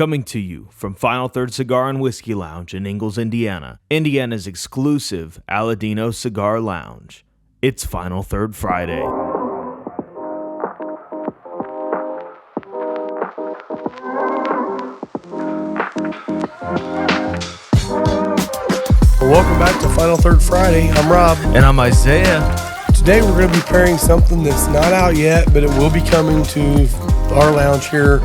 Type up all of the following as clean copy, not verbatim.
Coming to you from Final Third Cigar and Whiskey Lounge in Ingalls, Indiana, Indiana's exclusive Aladino Cigar Lounge. It's Final Third Friday. Welcome back to Final Third Friday. I'm Rob. And I'm Isaiah. Today we're going to be pairing something that's not out yet, but it will be coming to our lounge here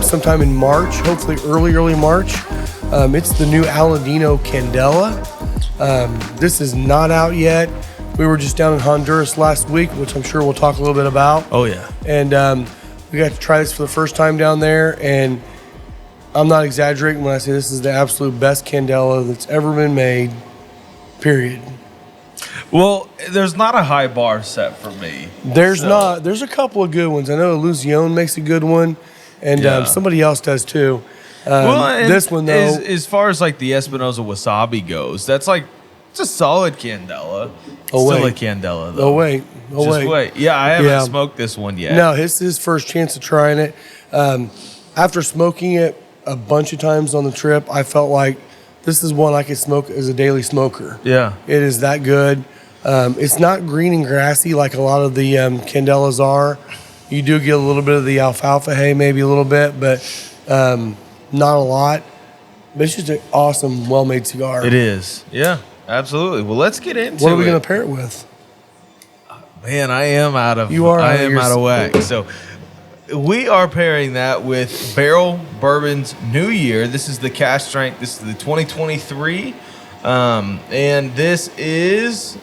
sometime in March, hopefully early March. It's the new Aladino Candela. This is not out yet. We were just down in Honduras last week, which I'm sure we'll talk a little bit about. Oh, yeah. And we got to try this for the first time down there, and I'm not exaggerating when I say this is the absolute best Candela that's ever been made, period. Well, there's not a high bar set for me. There's not. There's a couple of good ones. I know Illusion makes a good one, and somebody else does too. This one, though. As far as like the Espinosa Wasabi goes, that's like, it's a solid Candela. Oh, Still wait. a Candela, though. Oh, wait. Just wait. Yeah, I haven't smoked this one yet. No, it's his first chance of trying it. After smoking it a bunch of times on the trip, I felt like this is one I could smoke as a daily smoker. Yeah. It is that good. It's not green and grassy like a lot of the Candelas are. You do get a little bit of the alfalfa hay, maybe a little bit, but not a lot. But it's just an awesome, well-made cigar. It is. Yeah, absolutely. Well, let's get into it. What are we going to pair it with? Man, I am out of whack. So we are pairing that with Barrell Bourbon's New Year. This is the cask strength. This is the 2023. And this is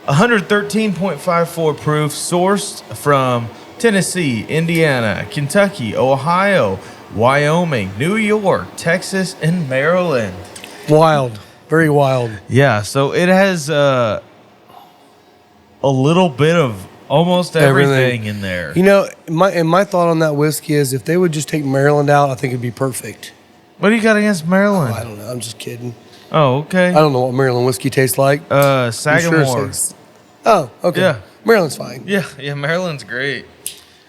113.54 proof, sourced from Tennessee, Indiana, Kentucky, Ohio, Wyoming, New York, Texas, and Maryland. Wild. Very wild. Yeah, so it has a little bit of almost everything in there. You know, my thought on that whiskey is if they would just take Maryland out, I think it'd be perfect. What do you got against Maryland? Oh, I don't know. I'm just kidding. Oh, okay. I don't know what Maryland whiskey tastes like. Sagamore. Oh, okay. Yeah. Maryland's fine. Yeah, Maryland's great.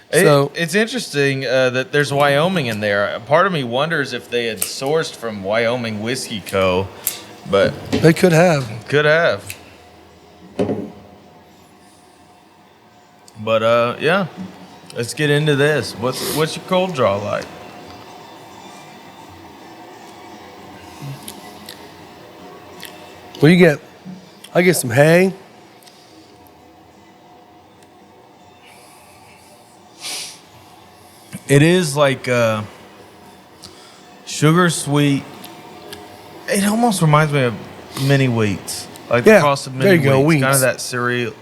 So it's interesting that there's Wyoming in there. Part of me wonders if they had sourced from Wyoming Whiskey Co., but they could have. Could have. But yeah, let's get into this. What's your cold draw like? What do you get? I get some hay. It is like sugar sweet. It almost reminds me of mini wheats. Like the frosted mini there you go, wheats. wheats. Kind of that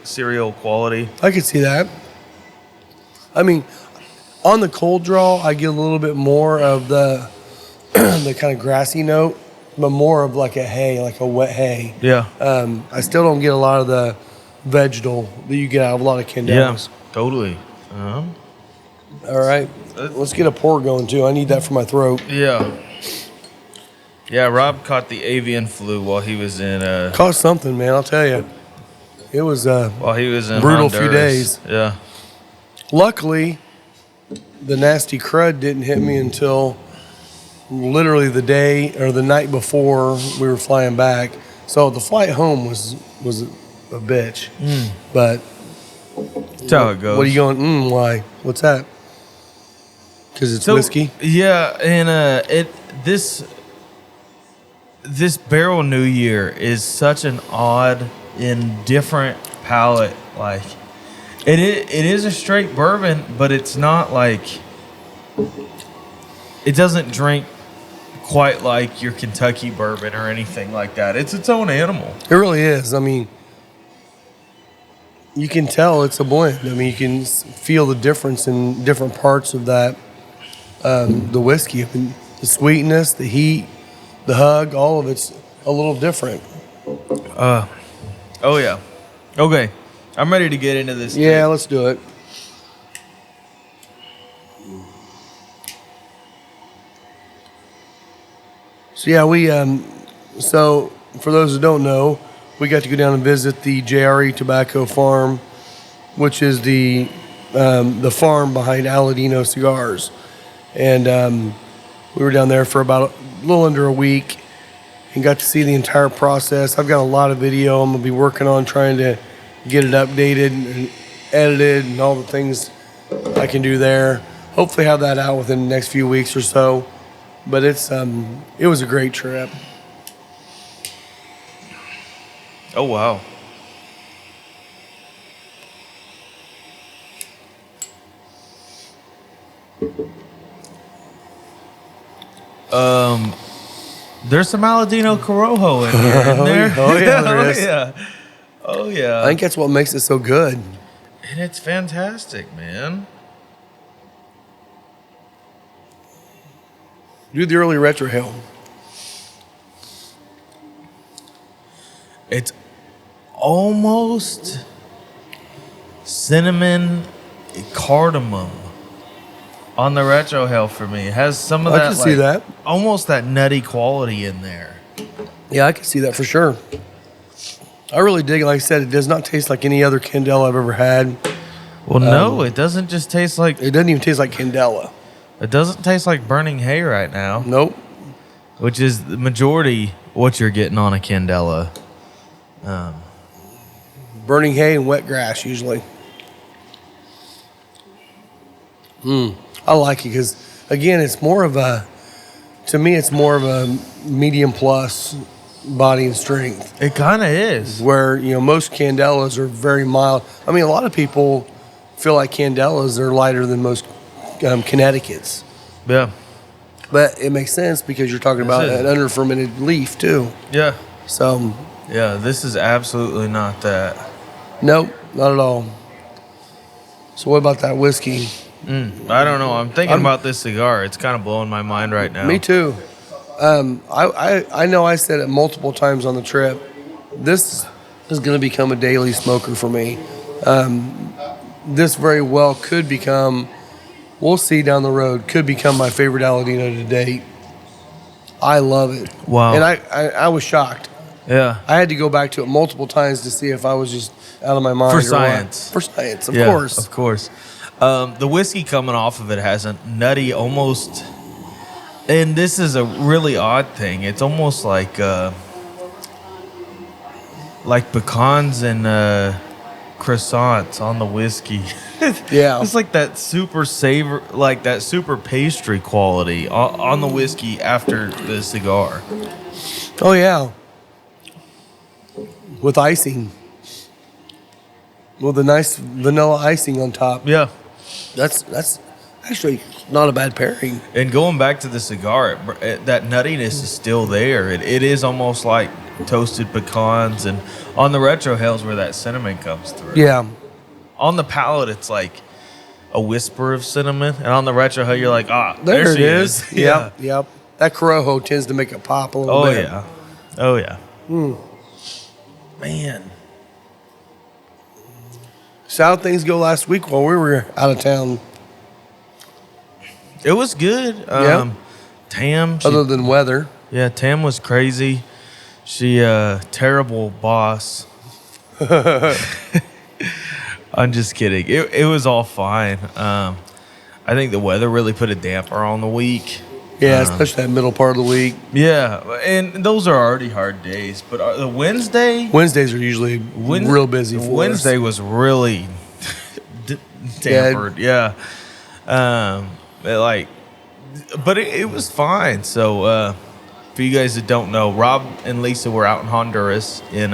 cereal quality. I could see that. I mean, on the cold draw, I get a little bit more of the the kind of grassy note, but more of like a hay, like a wet hay. Yeah. I still don't get a lot of the vegetal that you get out of a lot of Candelas. Yeah, totally. All right. Let's get a pour going, too. I need that for my throat. Yeah. Yeah, Rob caught the avian flu while he was in... Caught something, man, I'll tell you. It was while he was in brutal Honduras. few days. Yeah. Luckily, the nasty crud didn't hit me until literally the day or the night before we were flying back. So the flight home was a bitch. But that's how it goes. What are you going, why? What's that? Because it's whiskey? Yeah, and this Barrell New Year is such an odd and different palate. Like it is a straight bourbon, but it's not like it doesn't drink quite like your Kentucky bourbon or anything like that. It's its own animal. It really is. I mean, you can tell it's a blend. I mean, you can feel the difference in different parts of that, the whiskey. I mean, the sweetness, the heat, the hug, all of it's a little different. Oh, yeah. Okay. I'm ready to get into this. Yeah, let's do it. So, yeah, so for those who don't know, we got to go down and visit the JRE Tobacco Farm, which is the farm behind Aladino Cigars. And We were down there for about a little under a week and got to see the entire process. I've got a lot of video I'm going to be working on trying to get it updated and edited and all the things I can do there. Hopefully have that out within the next few weeks or so. But it was a great trip. Oh, wow. There's some Aladino Corojo in here, isn't there? Oh, yeah, there is. Oh, yeah. I think that's what makes it so good. And it's fantastic, man. Do the early retrohale. It's almost cinnamon cardamom on the retrohale for me. It has some of that. I can see that. Almost that nutty quality in there. Yeah, I can see that for sure. I really dig it. Like I said, it does not taste like any other Candela I've ever had. Well, no, it doesn't just taste like... It doesn't even taste like Candela. It doesn't taste like burning hay right now. Nope. Which is the majority what you're getting on a Candela. Burning hay and wet grass, usually. I like it because, again, it's more of a... To me, it's more of a medium plus body and strength. It kind of is. Where, most Candelas are very mild. I mean, a lot of people feel like Candelas are lighter than most Connecticut's. Yeah. But it makes sense because you're talking about an under-fermented leaf, too. Yeah. So... Yeah, this is absolutely not that. Nope, not at all. So what about that whiskey? I don't know. I'm thinking about this cigar. It's kind of blowing my mind right now. Me too. I know I said it multiple times on the trip. This is going to become a daily smoker for me. This very well could become, we'll see down the road, could become my favorite Aladino to date. I love it. Wow. And I was shocked. Yeah. I had to go back to it multiple times to see if I was just out of my mind. For science. For science, of course. Of course. The whiskey coming off of it has a nutty, almost, and this is a really odd thing. It's almost like pecans and croissants on the whiskey. Yeah. It's like that super savor, like that super pastry quality on the whiskey after the cigar. Oh, yeah. With icing. With a nice vanilla icing on top. Yeah. That's actually not a bad pairing. And going back to the cigar, that nuttiness is still there. It is almost like toasted pecans, and on the retrohales where that cinnamon comes through. Yeah. On the palate, it's like a whisper of cinnamon, and on the retrohale, you're like, there she is. Yep, yep. That Corojo tends to make it pop a little bit. Oh, yeah. Man. So how'd things go last week while we were out of town? It was good. Yep. Tam. Other than weather. Yeah, Tam was crazy. She, terrible boss. I'm just kidding. It was all fine. I think the weather really put a damper on the week. Yeah, especially that middle part of the week. Yeah, and those are already hard days. But the Wednesdays are usually real busy for Wednesday us. was really dampered. Yeah. But it was fine. So for you guys that don't know, Rob and Lisa were out in Honduras. In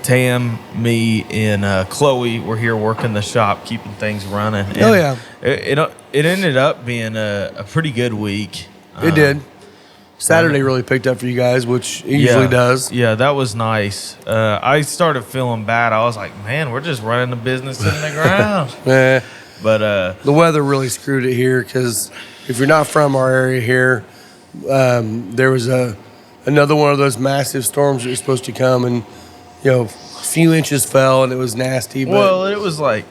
Tam, me, and Chloe were here working the shop, keeping things running. And oh yeah, it ended up being a pretty good week. It did. Saturday really picked up for you guys, which it usually does. Yeah, that was nice. I started feeling bad. I was like, man, we're just running the business in the ground. But the weather really screwed it here because if you're not from our area here, there was another one of those massive storms that was supposed to come, and a few inches fell, and it was nasty. But well, it was like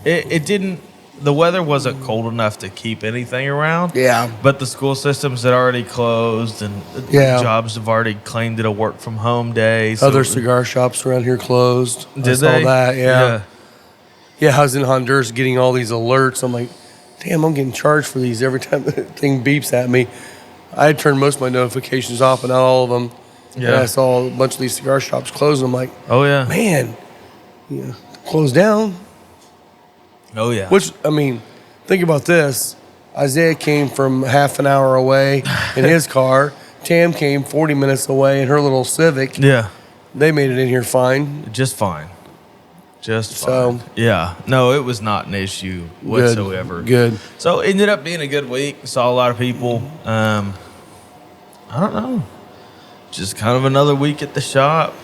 it didn't. The weather wasn't cold enough to keep anything around. Yeah. But the school systems had already closed, and jobs have already claimed it a work from home day. So other cigar shops around here closed. Did they? All that, yeah. Yeah, I was in Honduras getting all these alerts. I'm like, damn, I'm getting charged for these every time the thing beeps at me. I had turned most of my notifications off, but not all of them. Yeah. And I saw a bunch of these cigar shops closing. I'm like, oh, yeah. Man, closed down. Oh, yeah. Which, I mean, think about this. Isaiah came from half an hour away in his car. Tam came 40 minutes away in her little Civic. Yeah. They made it in here fine. Just fine. Just fine. Yeah. No, it was not an issue whatsoever. Good. So it ended up being a good week. Saw a lot of people. I don't know. Just kind of another week at the shop.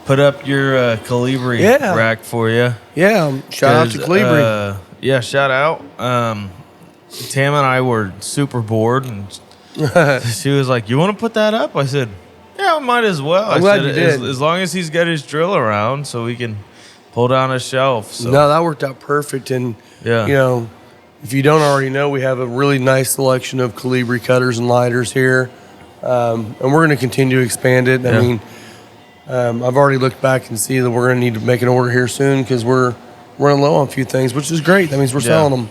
Put up your Calibri rack for you. Yeah. Shout out to Calibri. Yeah, shout out. Tam and I were super bored, and she was like, "You want to put that up?" I said, "Yeah, I might as well." I'm glad you did. As long as he's got his drill around, so we can pull down a shelf. So. No, that worked out perfect. And if you don't already know, we have a really nice selection of Calibri cutters and lighters here, and we're going to continue to expand it. I mean, I've already looked back and see that we're going to need to make an order here soon because we're running low on a few things, which is great. That means we're selling them.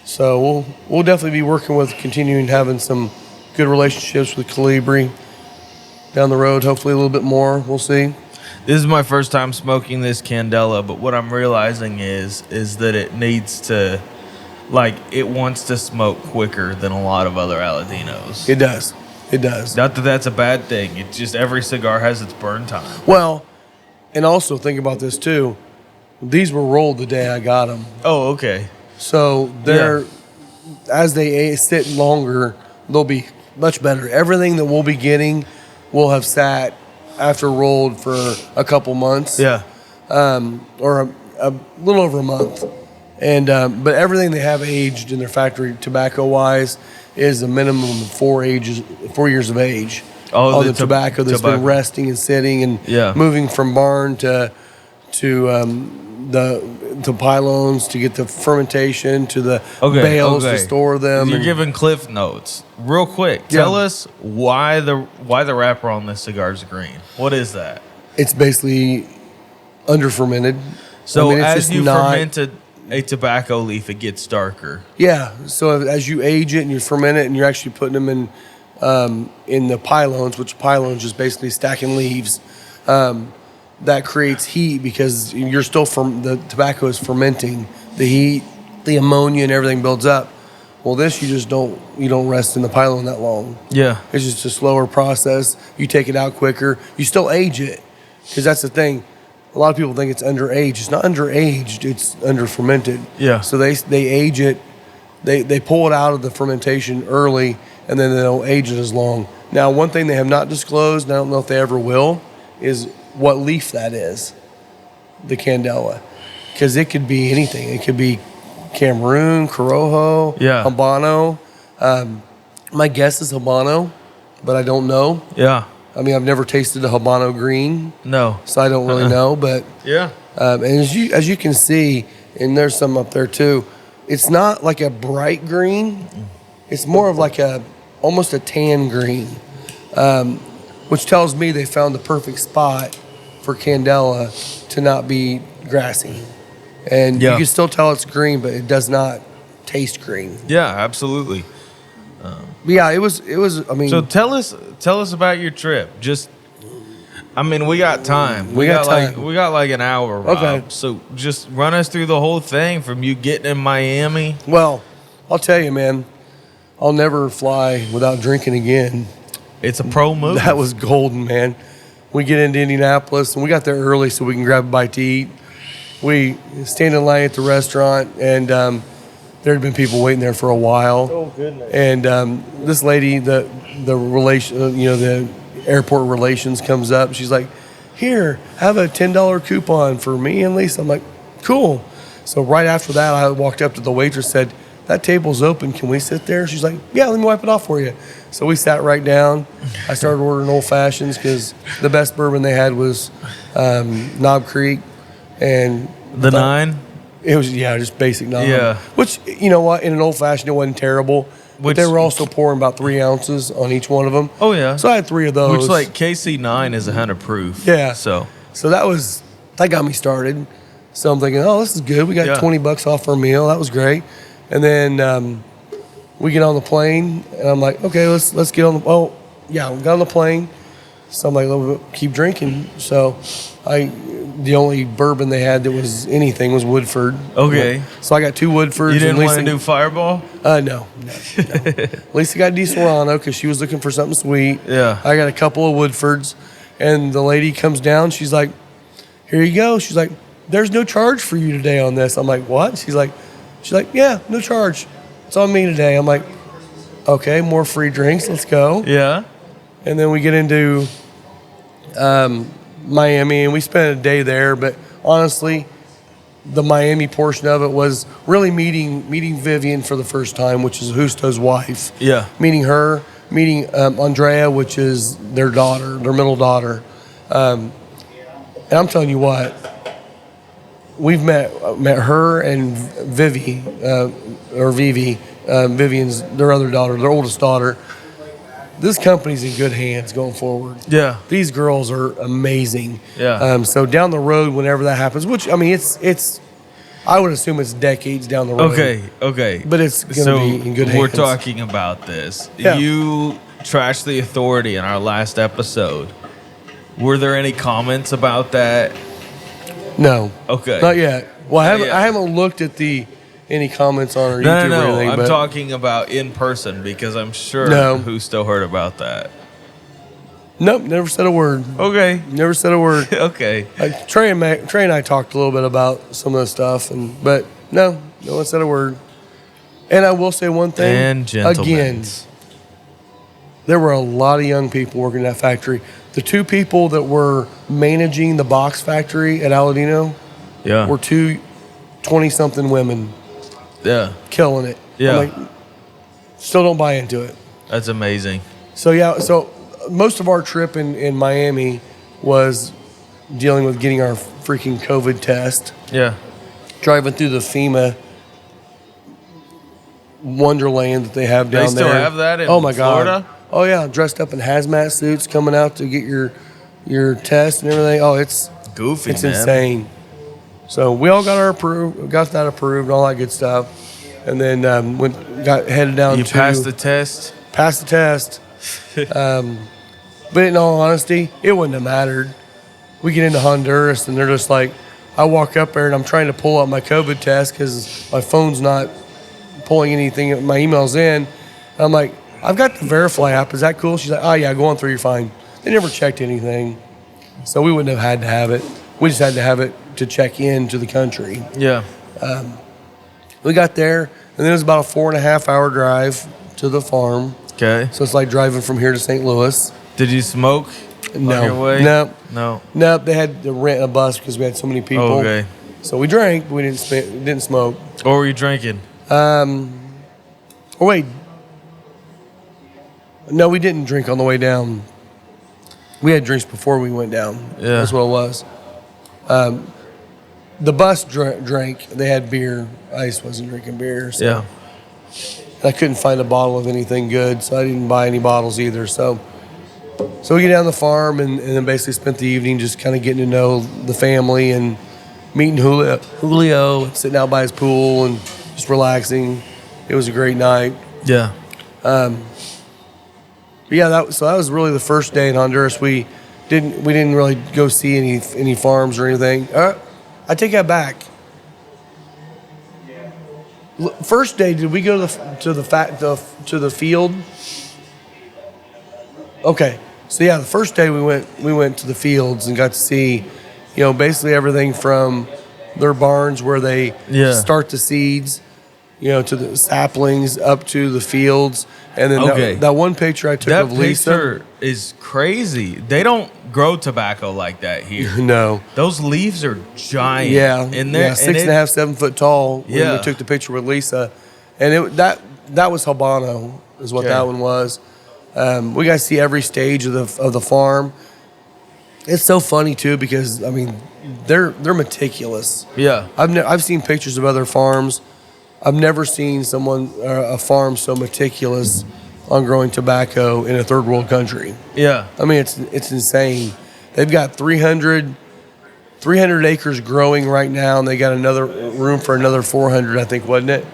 So we'll definitely be working with continuing having some good relationships with Calibri down the road. Hopefully a little bit more. We'll see. This is my first time smoking this Candela, but what I'm realizing is that it needs to, it wants to smoke quicker than a lot of other Aladinos. It does. It does. Not that that's a bad thing. It's just every cigar has its burn time. Well, and also think about this too. These were rolled the day I got them. Oh, okay. So as they sit longer, they'll be much better. Everything that we'll be getting will have sat after rolled for a couple months. Yeah. Or a little over a month. And but everything they have aged in their factory tobacco-wise is a minimum of 4 years of age. All the tobacco that's been resting and sitting and moving from barn to the pylons to get the fermentation to the bales to store them. You're giving Cliff Notes real quick. Tell us why the wrapper on this cigar is green. What is that? It's basically under fermented. So as you ferment a tobacco leaf, it gets darker. Yeah. So as you age it and you ferment it, and you're actually putting them in the pylons, which pylons is basically stacking leaves. That creates heat because you're still the tobacco is fermenting. The heat, the ammonia, and everything builds up. Well, this you don't rest in the pylon that long. Yeah, it's just a slower process. You take it out quicker. You still age it because that's the thing. A lot of people think it's underaged. It's not underaged. It's under fermented. Yeah. So they age it. They pull it out of the fermentation early, and then they don't age it as long. Now, one thing they have not disclosed, and I don't know if they ever will, is what leaf that is, the Candela. Because it could be anything. It could be Cameroon, Corojo, Habano. My guess is Habano, but I don't know. Yeah. I mean, I've never tasted a Habano green. No. So I don't really know, but... Yeah. And as you can see, and there's some up there too, it's not like a bright green. It's more of like almost a tan green, which tells me they found the perfect spot for Candela to not be grassy. And you can still tell it's green, but it does not taste green. Yeah, absolutely. Yeah, it was. I mean, so tell us about your trip. Just, I mean, we got time. We got like an hour. Rob. Okay. So just run us through the whole thing from you getting in Miami. Well, I'll tell you, man. I'll never fly without drinking again. It's a pro move. That was golden, man. We get into Indianapolis, and we got there early so we can grab a bite to eat. We stand in line at the restaurant, and there had been people waiting there for a while. Oh, goodness. And this lady, the airport relations comes up. She's like, here, have a $10 coupon for me and Lisa. I'm like, cool. So right after that, I walked up to the waitress, said, that table's open. Can we sit there? She's like, yeah, let me wipe it off for you. So we sat right down. I started ordering old fashions because the best bourbon they had was Knob Creek. And the 9? It was, just basic Knob. Yeah. Which, you know what, in an old fashioned, it wasn't terrible. But they were also pouring about 3 ounces on each one of them. Oh, yeah. So I had 3 of those. Which, KC9 is 100 proof. Yeah. So that got me started. So I'm thinking, oh, this is good. We got $20 off our meal. That was great. And then we get on the plane, and I'm like, okay, let's get on the. Oh, yeah, we got on the plane. So I'm like, we'll keep drinking. So the only bourbon they had that was anything was Woodford. Okay. So I got 2 Woodfords. You didn't want to do Fireball? No. Lisa got Di Solano because she was looking for something sweet. Yeah. I got a couple of Woodfords, and the lady comes down. She's like, here you go. She's like, there's no charge for you today on this. I'm like, what? She's like, yeah, no charge. It's on me today. I'm like, okay, more free drinks. Let's go. Yeah. And then we get into Miami, and we spent a day there. But honestly, the Miami portion of it was really meeting Vivian for the first time, which is Justo's wife. Yeah. Meeting her, meeting Andrea, which is their daughter, their middle daughter. And I'm telling you what, we've met her and Vivi, Vivian's their other daughter, their oldest daughter. This company's in good hands going forward. Yeah. These girls are amazing. Yeah. So down the road, whenever that happens, which, I mean, it's I would assume it's decades down the road. Okay. But it's going to be in good hands. We're talking about this. Yeah. You trashed the authority in our last episode. Were there any comments about that? No. Okay. Not yet. Well, I haven't looked at any comments on our YouTube or anything. I'm talking about in person because I'm sure Justo heard about that. Nope, never said a word. Okay. Never said a word. Okay. Trey and I talked a little bit about some of the stuff, but no one said a word. And I will say one thing. And gentlemen. Again, there were a lot of young people working in that factory. The 2 people that were managing the box factory at Aladino were 2 20-something women. Yeah. Killing it. Yeah. I'm like, still don't buy into it. That's amazing. So most of our trip in Miami was dealing with getting our freaking COVID test. Yeah. Driving through the FEMA wonderland that they have down there. They still have that in Florida? God. Oh, yeah. Dressed up in hazmat suits, coming out to get your test and everything. Oh, it's goofy, It's man. insane. So we all got that approved, all that good stuff. And then got headed down You passed the test? Passed the test. But in all honesty, it wouldn't have mattered. We get into Honduras, and they're just like, I walk up there, and I'm trying to pull up my COVID test because my phone's not pulling anything, my email's in. And I'm like, I've got the Verify app. Is that cool? She's like, oh, yeah, go on through, you're fine. They never checked anything. So we wouldn't have had to have it. We just had to have it to check into the country. Yeah. We got there, and then it was about a 4.5-hour drive to the farm. Okay. So it's like driving from here to St. Louis. Did you smoke on your way? No. They had to rent a bus because we had so many people. Oh, okay. So we drank, but we didn't smoke. What were you drinking? Oh, wait. No, we didn't drink on the way down. We had drinks before we went down. Yeah. That's what it was. The bus drank. They had beer. I just wasn't drinking beer. So. Yeah. I couldn't find a bottle of anything good, so I didn't buy any bottles either. So we get down the farm and then basically spent the evening just kind of getting to know the family and meeting Julio and sitting out by his pool and just relaxing. It was a great night. Yeah. But yeah, that was really the first day in Honduras. We didn't really go see any farms or anything. I take that back. First day, did we go to the field? Okay, so yeah, the first day we went to the fields and got to see, basically everything from their barns where they start the seeds, to the saplings up to the fields, and then that one picture I took of Lisa. That picture is crazy. They don't grow tobacco like that here. No, those leaves are giant. Yeah, and 6.5, 7 foot tall. When we took the picture with Lisa, and that was Habano is what that one was. We got to see every stage of the farm. It's so funny too because they're meticulous. Yeah, I've seen pictures of other farms. I've never seen a farm so meticulous on growing tobacco in a third world country. Yeah. It's insane. They've got 300 300 acres growing right now, and they got another room for another 400, I think, wasn't it?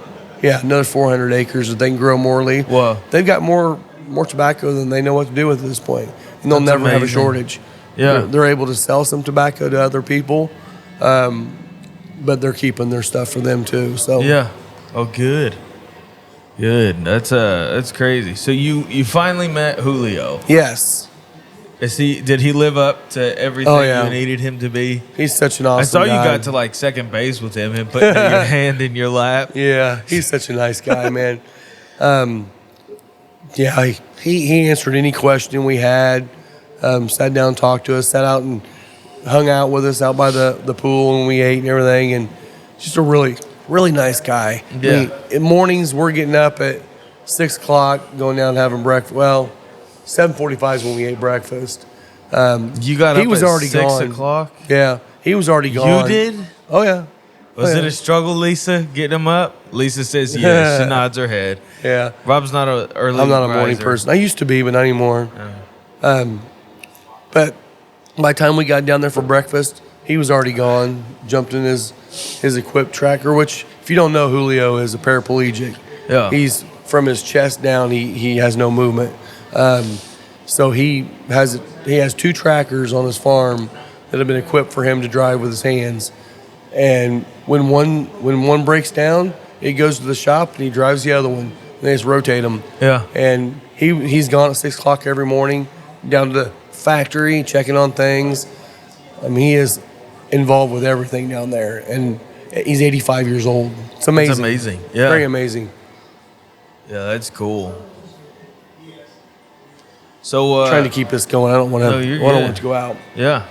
Yeah, another 400 acres that they can grow more leaf. Wow. They've got more tobacco than they know what to do with at this point, and they'll never have a shortage. Yeah, they're able to sell some tobacco to other people, but they're keeping their stuff for them too. So yeah. Oh, good. That's crazy. So you finally met Julio. Yes. Did he live up to everything you needed him to be? He's such an awesome I saw guy. You got to like second base with him and putting your hand in your lap. Yeah, he's such a nice guy, man. Yeah, he answered any question we had, sat down, talked to us, sat out and hung out with us out by the pool when we ate and everything, and just a really, really nice guy. Yeah. I mean, in mornings, we're getting up at 6 o'clock, going down and having breakfast. Well, 7:45 is when we ate breakfast. You got up was at already 6 gone. o'clock? Yeah, he was already gone. You did? Oh, yeah. Was it a struggle, Lisa, getting him up? Lisa says yes. She nods her head. Yeah. Rob's not an early I'm not a morning riser. person. I used to be, but not anymore. But by the time we got down there for breakfast, he was already gone, jumped in his equipped tracker, which, if you don't know, Julio is a paraplegic. Yeah. He's, from his chest down, he has no movement. So he has 2 trackers on his farm that have been equipped for him to drive with his hands. And when one breaks down, it goes to the shop and he drives the other one. And they just rotate them. Yeah. And he's gone at 6 o'clock every morning down to the factory checking on things. I mean, he is involved with everything down there, and he's 85 years old. It's amazing. It's amazing. Yeah. Very amazing. Yeah, that's cool. So trying to keep this going. I don't want it to go out. Yeah.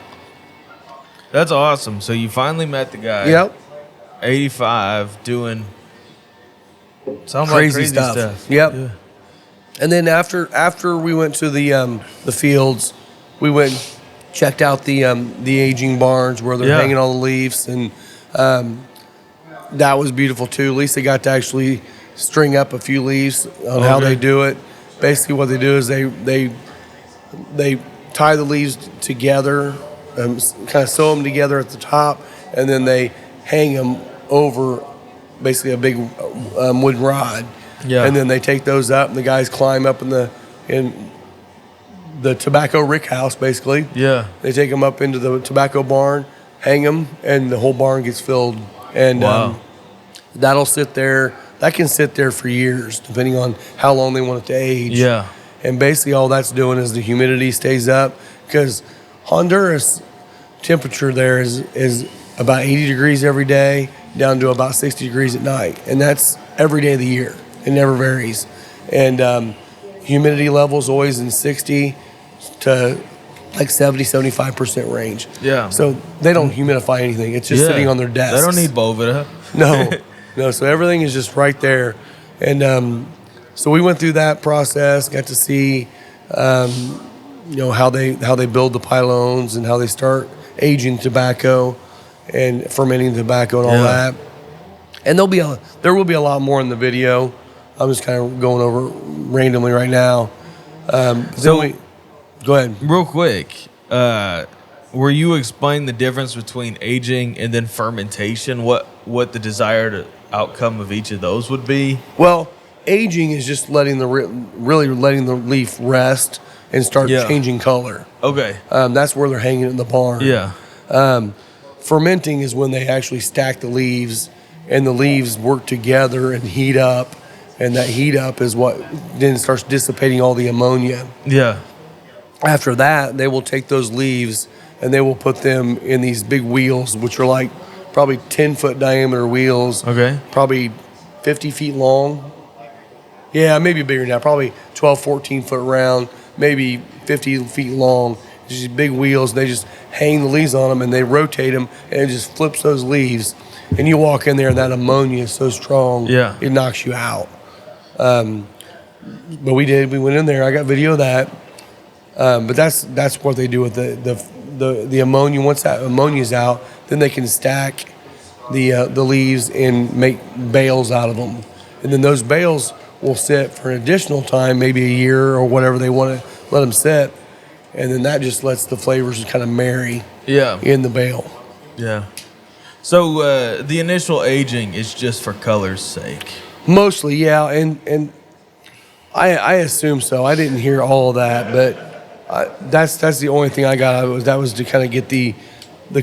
That's awesome. So you finally met the guy. Yep. 85, doing crazy stuff. Yep. Yeah. And then after we went to the fields, we went and checked out the aging barns where they're hanging all the leaves, and that was beautiful too. Lisa got to actually string up a few leaves on how they do it. Basically, what they do is they tie the leaves together, kind of sew them together at the top, and then they hang them over basically a big wooden rod. Yeah. And then they take those up, and the guys climb up in the tobacco rick house, basically. Yeah. They take them up into the tobacco barn, hang them, and the whole barn gets filled. And that'll sit there. That can sit there for years, depending on how long they want it to age. Yeah. And basically all that's doing is the humidity stays up, because Honduras temperature there is about 80 degrees every day, down to about 60 degrees at night. And that's every day of the year. It never varies. And humidity level is always in 60 to like 70, 75% range. Yeah. So they don't humidify anything. It's just sitting on their desks. They don't need Bovida. No. So everything is just right there. And so we went through that process, got to see, how they build the pylons and how they start aging tobacco and fermenting tobacco and all that. And there will be a lot more in the video. I'm just kind of going over randomly right now. Go ahead. Real quick, were you explaining the difference between aging and then fermentation? What the desired outcome of each of those would be? Well, aging is just letting the leaf rest and start changing color. Okay. That's where they're hanging in the barn. Yeah. Fermenting is when they actually stack the leaves, and the leaves work together and heat up, and that heat up is what then starts dissipating all the ammonia. Yeah. After that, they will take those leaves and they will put them in these big wheels, which are like probably 10-foot diameter wheels. Okay. Probably 50 feet long. Yeah, maybe bigger now. Probably 12, 14 foot round, maybe 50 feet long. These big wheels. They just hang the leaves on them and they rotate them, and it just flips those leaves. And you walk in there, and that ammonia is so strong, it knocks you out. But we did. We went in there. I got video of that. But that's what they do with the ammonia. Once that ammonia's out, then they can stack the leaves and make bales out of them. And then those bales will sit for an additional time, maybe a year or whatever they want to let them sit. And then that just lets the flavors kind of marry in the bale. Yeah. So the initial aging is just for color's sake. Mostly, yeah, and I assume so. I didn't hear all of that, but that's the only thing I got. That was to kind of get the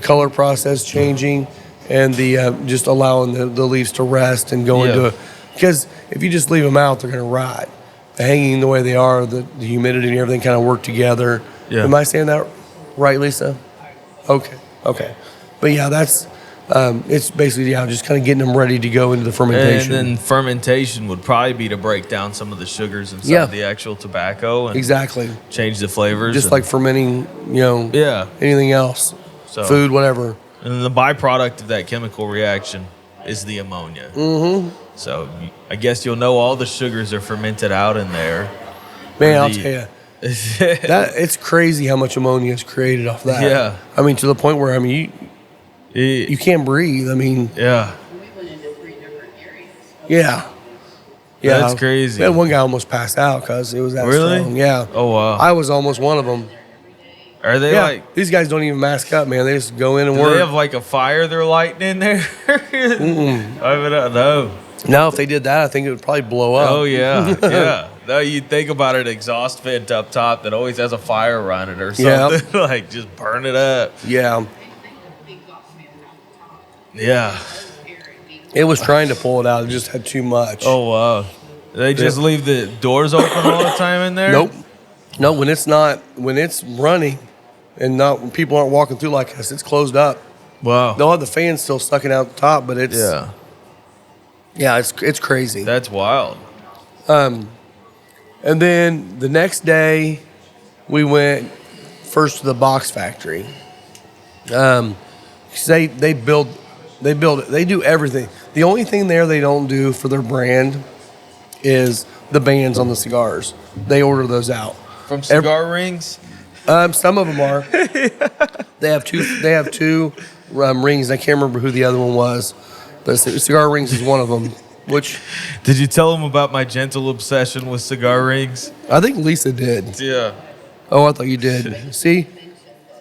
color process changing and the just allowing the leaves to rest and go into it. Because if you just leave them out, they're going to rot. Hanging the way they are, the humidity and everything kind of work together. Yeah. Am I saying that right, Lisa? Okay. But yeah, that's it's basically just kind of getting them ready to go into the fermentation. And then fermentation would probably be to break down some of the sugars inside the actual tobacco and exactly change the flavors. Just like fermenting, anything else, food, whatever. And the byproduct of that chemical reaction is the ammonia. Mm-hmm. So I guess you'll know all the sugars are fermented out in there. Man, I'll tell you. It's crazy how much ammonia is created off that. Yeah. I mean, to the point where, you can't breathe. I mean. Yeah. We went into 3 different areas. Yeah. That's crazy. We had one guy almost passed out because it was that strong. Yeah. Oh, wow. I was almost one of them. Are they like... These guys don't even mask up, man. They just go in and work. Do they have like a fire they're lighting in there? Mm-mm. I don't know. No, if they did that, I think it would probably blow up. Oh, yeah. Yeah. No, you think about an exhaust vent up top that always has a fire running or something. Yeah. Like, just burn it up. Yeah. Yeah. It was trying to pull it out. It just had too much. Oh, wow. They just leave the doors open all the time in there? Nope. No, when it's running and when people aren't walking through like us, it's closed up. Wow. They'll have the fans still sucking out the top, but it's... Yeah, it's crazy. That's wild. And then the next day, we went first to the box factory. They do everything. The only thing there they don't do for their brand is the bands on the cigars. They order those out from cigar rings. Some of them are. They have two rings. I can't remember who the other one was, but cigar rings is one of them. Which did you tell them about my gentle obsession with cigar rings? I think Lisa did. Yeah. Oh, I thought you did. See,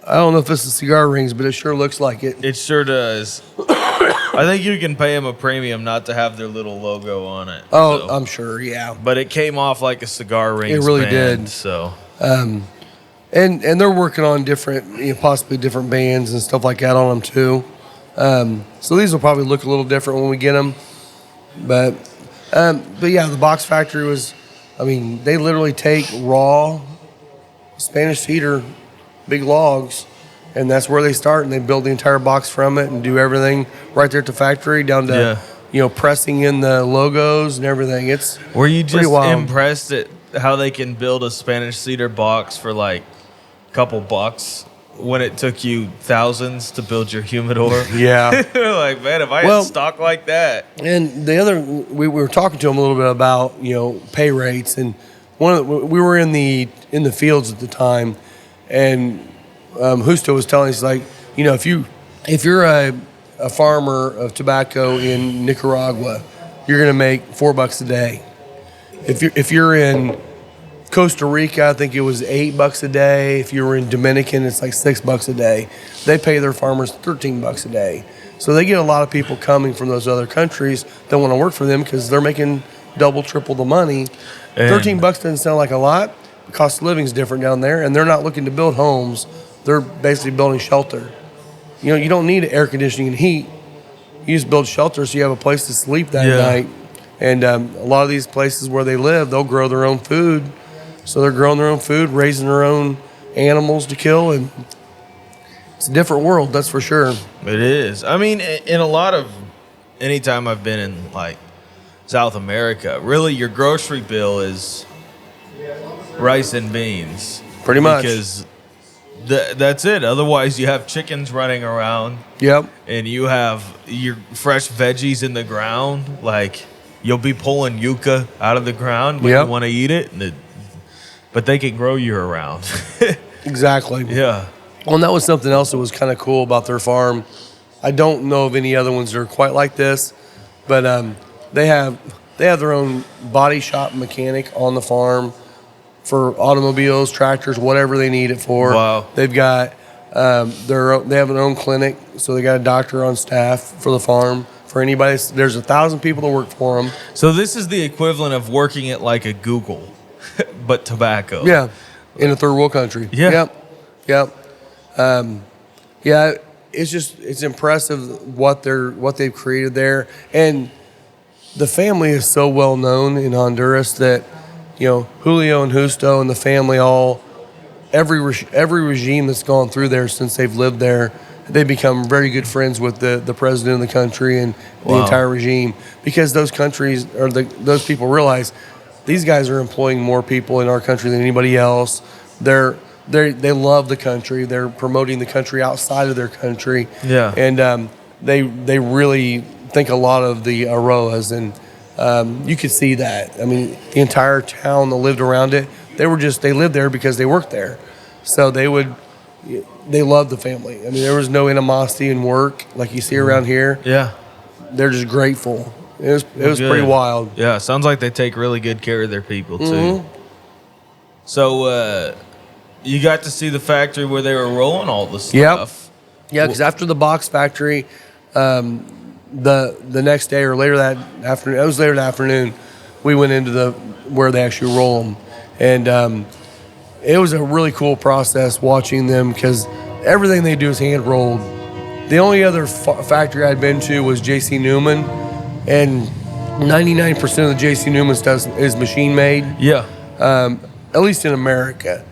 I don't know if this is cigar rings, but it sure looks like it. It sure does. I think you can pay them a premium not to have their little logo on it. Oh, so. I'm sure, yeah. But it came off like a cigar ring. It really band, did. So, and they're working on different, possibly different bands and stuff like that on them too. So these will probably look a little different when we get them. But yeah, the box factory was. They literally take raw Spanish cedar, big logs, and that's where they start, and they build the entire box from it and do everything right there at the factory, down to pressing in the logos and everything. It's were you just wild. Impressed at how they can build a Spanish cedar box for like a couple bucks when it took you thousands to build your humidor? Yeah. Like, man, if I had stock like that. And the other, we were talking to them a little bit about pay rates, and we were in the fields at the time, and Justo was telling us, like, if you're a farmer of tobacco in Nicaragua, you're gonna make $4 a day. If you're in Costa Rica, I think it was $8 a day. If you were in Dominican, it's like $6 a day. They pay their farmers $13 a day. So they get a lot of people coming from those other countries that want to work for them because they're making double, triple the money. And $13 doesn't sound like a lot. The cost of living is different down there, and they're not looking to build homes. They're basically building shelter. You don't need air conditioning and heat. You just build shelter so you have a place to sleep that night. And a lot of these places where they live, they'll grow their own food. So they're growing their own food, raising their own animals to kill, and it's a different world, that's for sure. It is. In a lot of, anytime I've been in like South America, really your grocery bill is rice and beans. Pretty much. Because that's it. Otherwise, you have chickens running around. Yep. And you have your fresh veggies in the ground. Like, you'll be pulling yucca out of the ground when you want to eat it. But they can grow year-round. Exactly. Yeah. Well, and that was something else that was kind of cool about their farm. I don't know of any other ones that are quite like this, but they have their own body shop mechanic on the farm for automobiles, tractors, whatever they need it for. Wow. They've got They have their own clinic, so they got a doctor on staff for the farm. For anybody, there's 1,000 people that work for them. So this is the equivalent of working at like a Google, but tobacco. Yeah, in a third world country. Yeah. Yep. It's impressive what they've created there, and the family is so well known in Honduras that Julio and Justo and the family every regime that's gone through there since they've lived there, they become very good friends with the president of the country and the entire regime, because those countries or those people realize these guys are employing more people in our country than anybody else. They love the country. They're promoting the country outside of their country. Yeah. And they really think a lot of the Aroas, and you could see that. I mean, the entire town that lived around it, they lived there because they worked there. So they loved the family. I mean, there was no animosity in work like you see around here. Yeah. They're just grateful. It was pretty wild. Yeah, sounds like they take really good care of their people too. Mm-hmm. So you got to see the factory where they were rolling all the stuff. Yep. Yeah, because after the box factory, the next day or later that afternoon, it was later that afternoon, we went into where they actually roll them, and it was a really cool process watching them because everything they do is hand rolled. The only other factory I'd been to was J.C. Newman, and 99% of the J.C. Newman stuff is machine made. Yeah. At least in America.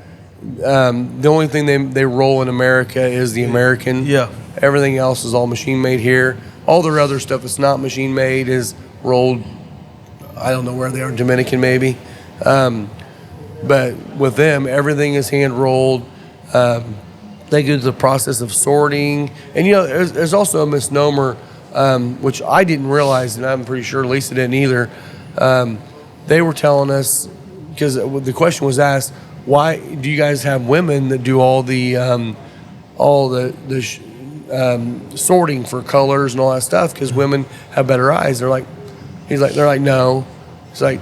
The only thing they roll in America is the American. Yeah. Everything else is all machine made here. All their other stuff that's not machine made is rolled, I don't know where they are, Dominican maybe. But with them, everything is hand rolled. They go through the process of sorting. And, there's also a misnomer, which I didn't realize, and I'm pretty sure Lisa didn't either. They were telling us, because the question was asked, why do you guys have women that do all the sorting for colors and all that stuff? Because women have better eyes. They're like, no. It's like,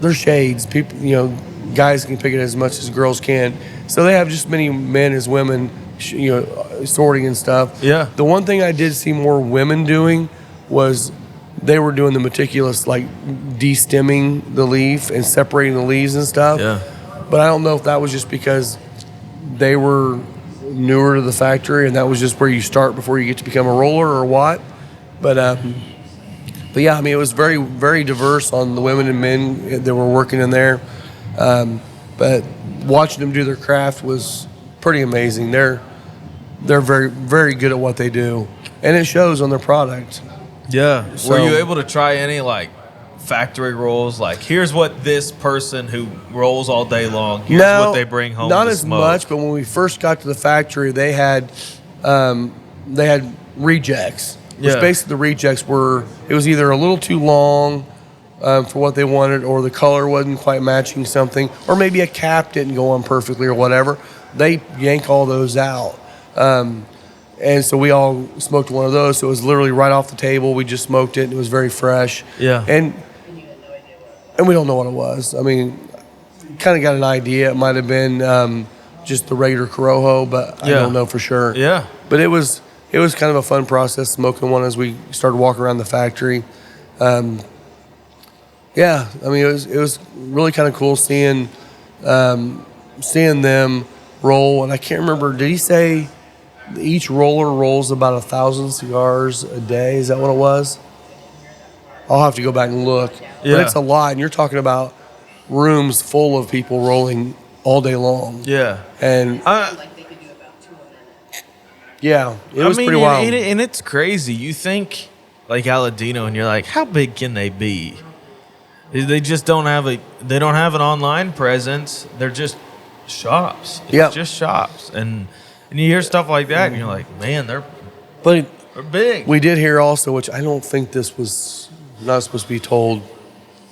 they're shades. People, guys can pick it as much as girls can. So they have just as many men as women, sorting and stuff. Yeah. The one thing I did see more women doing was they were doing the meticulous, like, de-stemming the leaf and separating the leaves and stuff. Yeah. But I don't know if that was just because they were newer to the factory and that was just where you start before you get to become a roller or what. But yeah, I mean, it was very, very diverse on the women and men that were working in there. But watching them do their craft was pretty amazing. They're very, very good at what they do, and it shows on their product. Yeah. So, were you able to try any factory rolls? Like, here's what this person who rolls all day long, here's what they bring home. Not to as smoke. much, but when we first got to the factory, they had rejects. Which basically the rejects were, it was either a little too long for what they wanted, or the color wasn't quite matching something, or maybe a cap didn't go on perfectly or whatever. They yank all those out. And so we all smoked one of those. So it was literally right off the table. We just smoked it, and it was very fresh. Yeah. And we don't know what it was. I mean, kind of got an idea. It might have been just the regular Corojo, but I don't know for sure. Yeah. But it was kind of a fun process smoking one as we started walking around the factory. Yeah, I mean, it was really kind of cool seeing them roll. And I can't remember, did he say each roller rolls about 1,000 cigars a day? Is that what it was? I'll have to go back and look. Yeah. But it's a lot, and you're talking about rooms full of people rolling all day long. Yeah. And Like they could do about 2 a minute. yeah, it was pretty wild. And it's crazy. You think like Aladino, and you're like, how big can they be? They just don't have an online presence. They're just shops. It's just shops. And you hear stuff like that, and you're like, man, they're big. We did hear also, which I don't think this was not supposed to be told.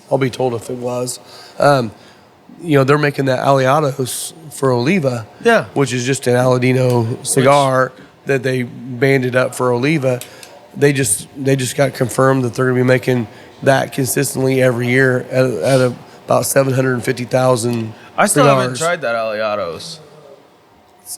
I'll be told if it was. They're making the aliados for Oliva, which is just an Aladino cigar that they banded up for Oliva. They just got confirmed that they're going to be making that consistently every year at about 750,000 I still cigars. haven't tried that aliados.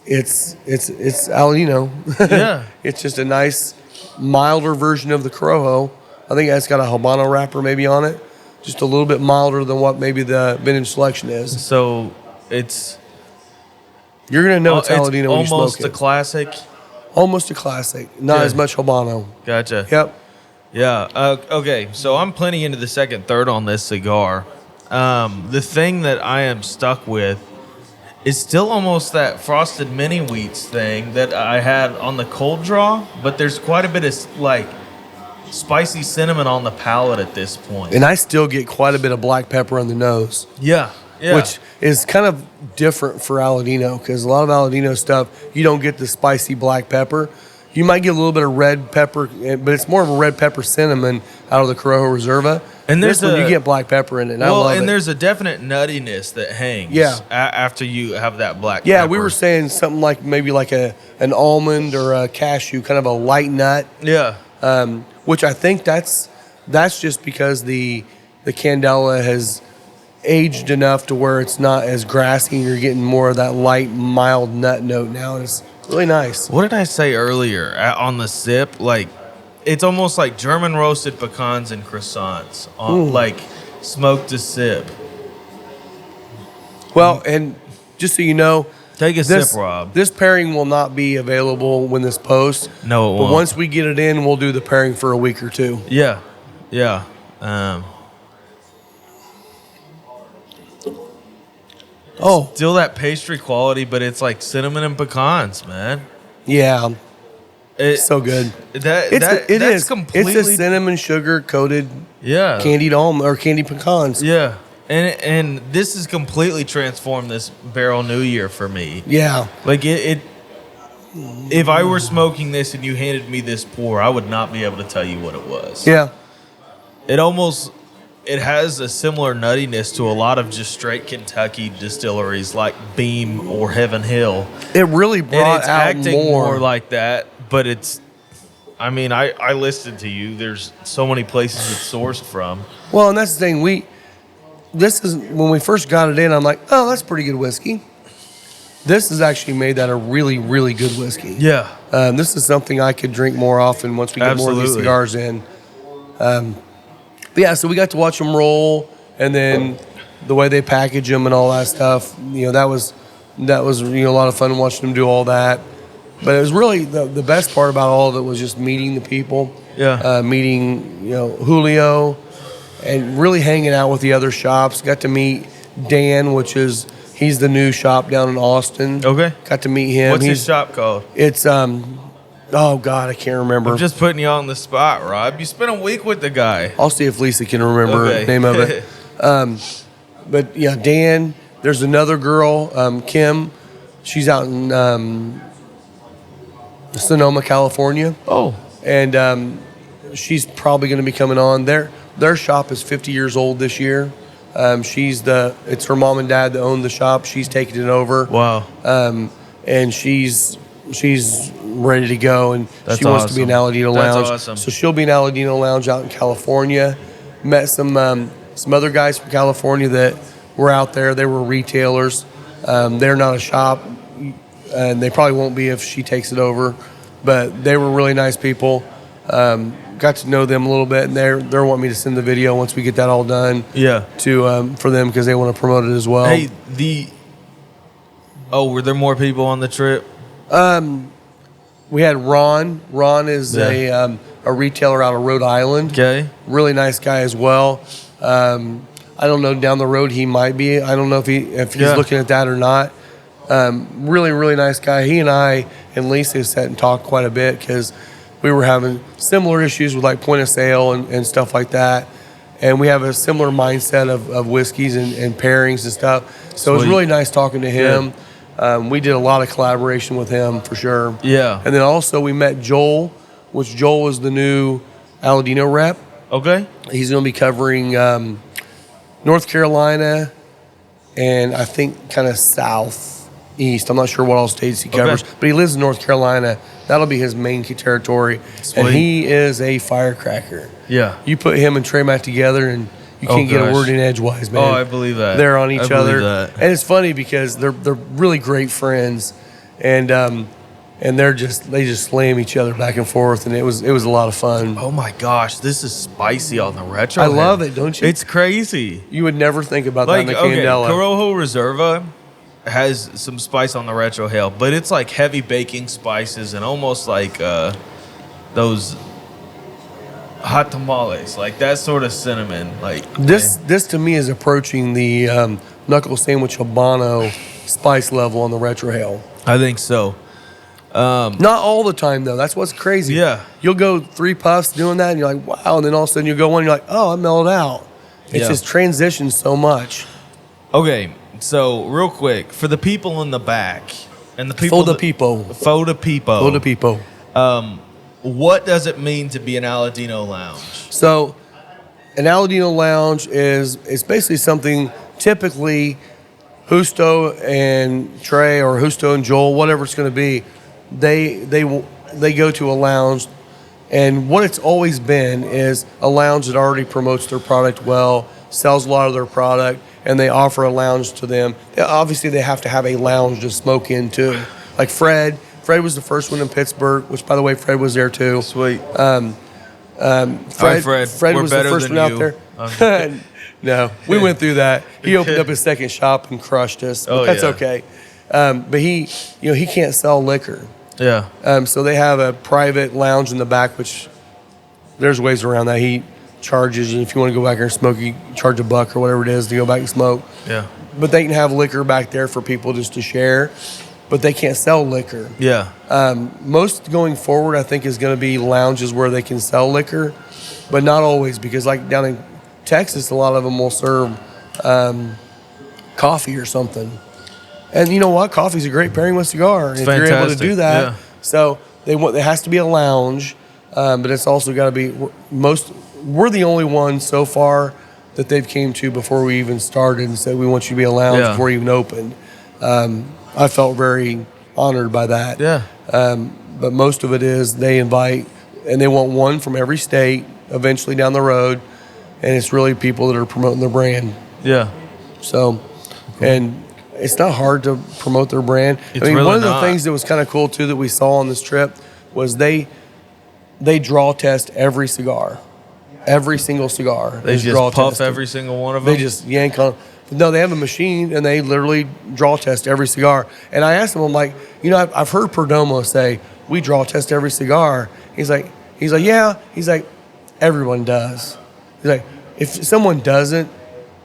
it's Aladino. Yeah. It's just a nice, milder version of the Corojo. I think it's got a Habano wrapper maybe on it. Just a little bit milder than what maybe the vintage selection is. So it's... You're going to know it's Aladino when you smoke almost it. a classic. Almost a classic. Not as much Habano. Gotcha. Yep. Yeah. Okay. So I'm plenty into the second third on this cigar. The thing that I am stuck with is still almost that frosted mini wheats thing that I had on the cold draw, but there's quite a bit of like spicy cinnamon on the palate at this point. And I still get quite a bit of black pepper on the nose. Yeah. Yeah. Which is kind of different for Aladino, because a lot of Aladino stuff, you don't get the spicy black pepper. You might get a little bit of red pepper, but it's more of a red pepper cinnamon out of the Corojo Reserva. And this one, you get black pepper in it, and I love it. And there's a definite nuttiness that hangs after you have that black pepper. Yeah, we were saying something like maybe like an almond or a cashew, kind of a light nut. Yeah. Which I think that's just because the Candela has aged enough to where it's not as grassy, and you're getting more of that light, mild nut note now, and it's really nice. What did I say earlier on the sip? Like, it's almost like German roasted pecans and croissants, like smoked to sip. Well, and just so you know, take a sip, Rob. This pairing will not be available when this posts. No, it won't. But once we get it in, we'll do the pairing for a week or two. Yeah, yeah. Still that pastry quality, but it's like cinnamon and pecans, man. Yeah. It's so good. It is completely... It's a cinnamon sugar coated candied almond or candied pecans. Yeah. And this has completely transformed this Barrell New Year for me. Yeah. Like it if I were smoking this and you handed me this pour, I would not be able to tell you what it was. Yeah. It has a similar nuttiness to a lot of just straight Kentucky distilleries like Beam or Heaven Hill. It really brought out acting more like that, but it's... I mean, I listed to you. There's so many places it's sourced from. Well, and that's the thing. This is when we first got it in, I'm like, oh, that's pretty good whiskey. This has actually made that a really, really good whiskey. Yeah. This is something I could drink more often once we get more of these cigars in. But yeah, so we got to watch them roll, and then the way they package them and all that stuff. You know, that was a lot of fun watching them do all that. But it was really the best part about all of it was just meeting the people. Yeah. Meeting Julio, and really hanging out with the other shops. Got to meet Dan, he's the new shop down in Austin. Okay. Got to meet him. What's his shop called? It's oh God, I can't remember. I'm just putting you on the spot, Rob. You spent a week with the guy. I'll see if Lisa can remember the name of it. But yeah, Dan. There's another girl, Kim. She's out in Sonoma, California. Oh. And she's probably going to be coming on. Their shop is 50 years old this year. It's her mom and dad that own the shop. She's taking it over. Wow. And she's ready to go, and she wants to be in Aladino Lounge. That's awesome. So she'll be in Aladino Lounge out in California. Met some other guys from California that were out there. They were retailers. They're not a shop, and they probably won't be if she takes it over. But they were really nice people. Got to know them a little bit, and they're wanting me to send the video once we get that all done. Yeah. For them because they want to promote it as well. Hey, were there more people on the trip? We had Ron. Ron is a retailer out of Rhode Island. Okay. Really nice guy as well. I don't know, down the road he might be. I don't know if he's looking at that or not. Really, really nice guy. He and I and Lisa sat and talked quite a bit because we were having similar issues with like point of sale and stuff like that. And we have a similar mindset of whiskeys and pairings and stuff. So it was really nice talking to him. We did a lot of collaboration with him for sure. Yeah. And then also we met Joel, which Joel is the new Aladino rep. Okay. He's going to be covering North Carolina and I think kind of southeast. I'm not sure what all states he covers, but he lives in North Carolina. That'll be his main territory. Sweet. And he is a firecracker. Yeah. You put him and Trey Matt together and you can't get a word in edgewise, man. Oh, I believe that. They're on each other. And it's funny because they're really great friends. and they just slam each other back and forth, and it was a lot of fun. Oh my gosh, this is spicy on the retro. I love it, don't you? It's crazy. You would never think about that in the Candela. Corojo Reserva has some spice on the retro hail, but it's like heavy baking spices and almost like those hot tamales, like that sort of cinnamon. Like this to me is approaching the knuckle sandwich Habano spice level on the retro hail. I think so. Not all the time though. That's what's crazy. Yeah, you'll go 3 puffs doing that, and you're like, wow, and then all of a sudden you go one, and you're like, oh, I mellowed out. It's just transitioned so much. Okay, so real quick for the people in the back and the people, for the people. What does it mean to be an Aladino lounge? So, an Aladino lounge is basically something typically Justo and Trey or Justo and Joel, whatever it's going to be, they go to a lounge, and what it's always been is a lounge that already promotes their product well, sells a lot of their product, and they offer a lounge to them. Obviously, they have to have a lounge to smoke in too. Like Fred was the first one in Pittsburgh, which, by the way, Fred was there too. Sweet. Fred was the first one out there. No, we went through that. He opened up his second shop and crushed us, but that's okay. But he can't sell liquor. Yeah. So they have a private lounge in the back, which there's ways around that. He charges you if you want to go back there and smoke. You charge $1 or whatever it is to go back and smoke. Yeah. But they can have liquor back there for people just to share. But they can't sell liquor. Yeah. Most going forward, I think, is going to be lounges where they can sell liquor, but not always, because like down in Texas, a lot of them will serve coffee or something. And you know what? Coffee's a great pairing with cigar. If you're able to do that. Yeah. So there has to be a lounge, but it's also got to be we're the only ones so far that they've came to before we even started and said we want you to be a lounge before we even opened. I felt very honored by that. Yeah. But most of it is they invite, and they want one from every state eventually down the road, and it's really people that are promoting their brand. Yeah. So, and it's not hard to promote their brand. One of the things that was kind of cool too that we saw on this trip was they draw test every cigar, every single cigar. They just puff every single one of them. They just yank on. No, they have a machine, and they literally draw test every cigar. And I asked him, I'm like, I've heard Perdomo say, we draw test every cigar. He's like, yeah. He's like, everyone does. He's like, if someone doesn't,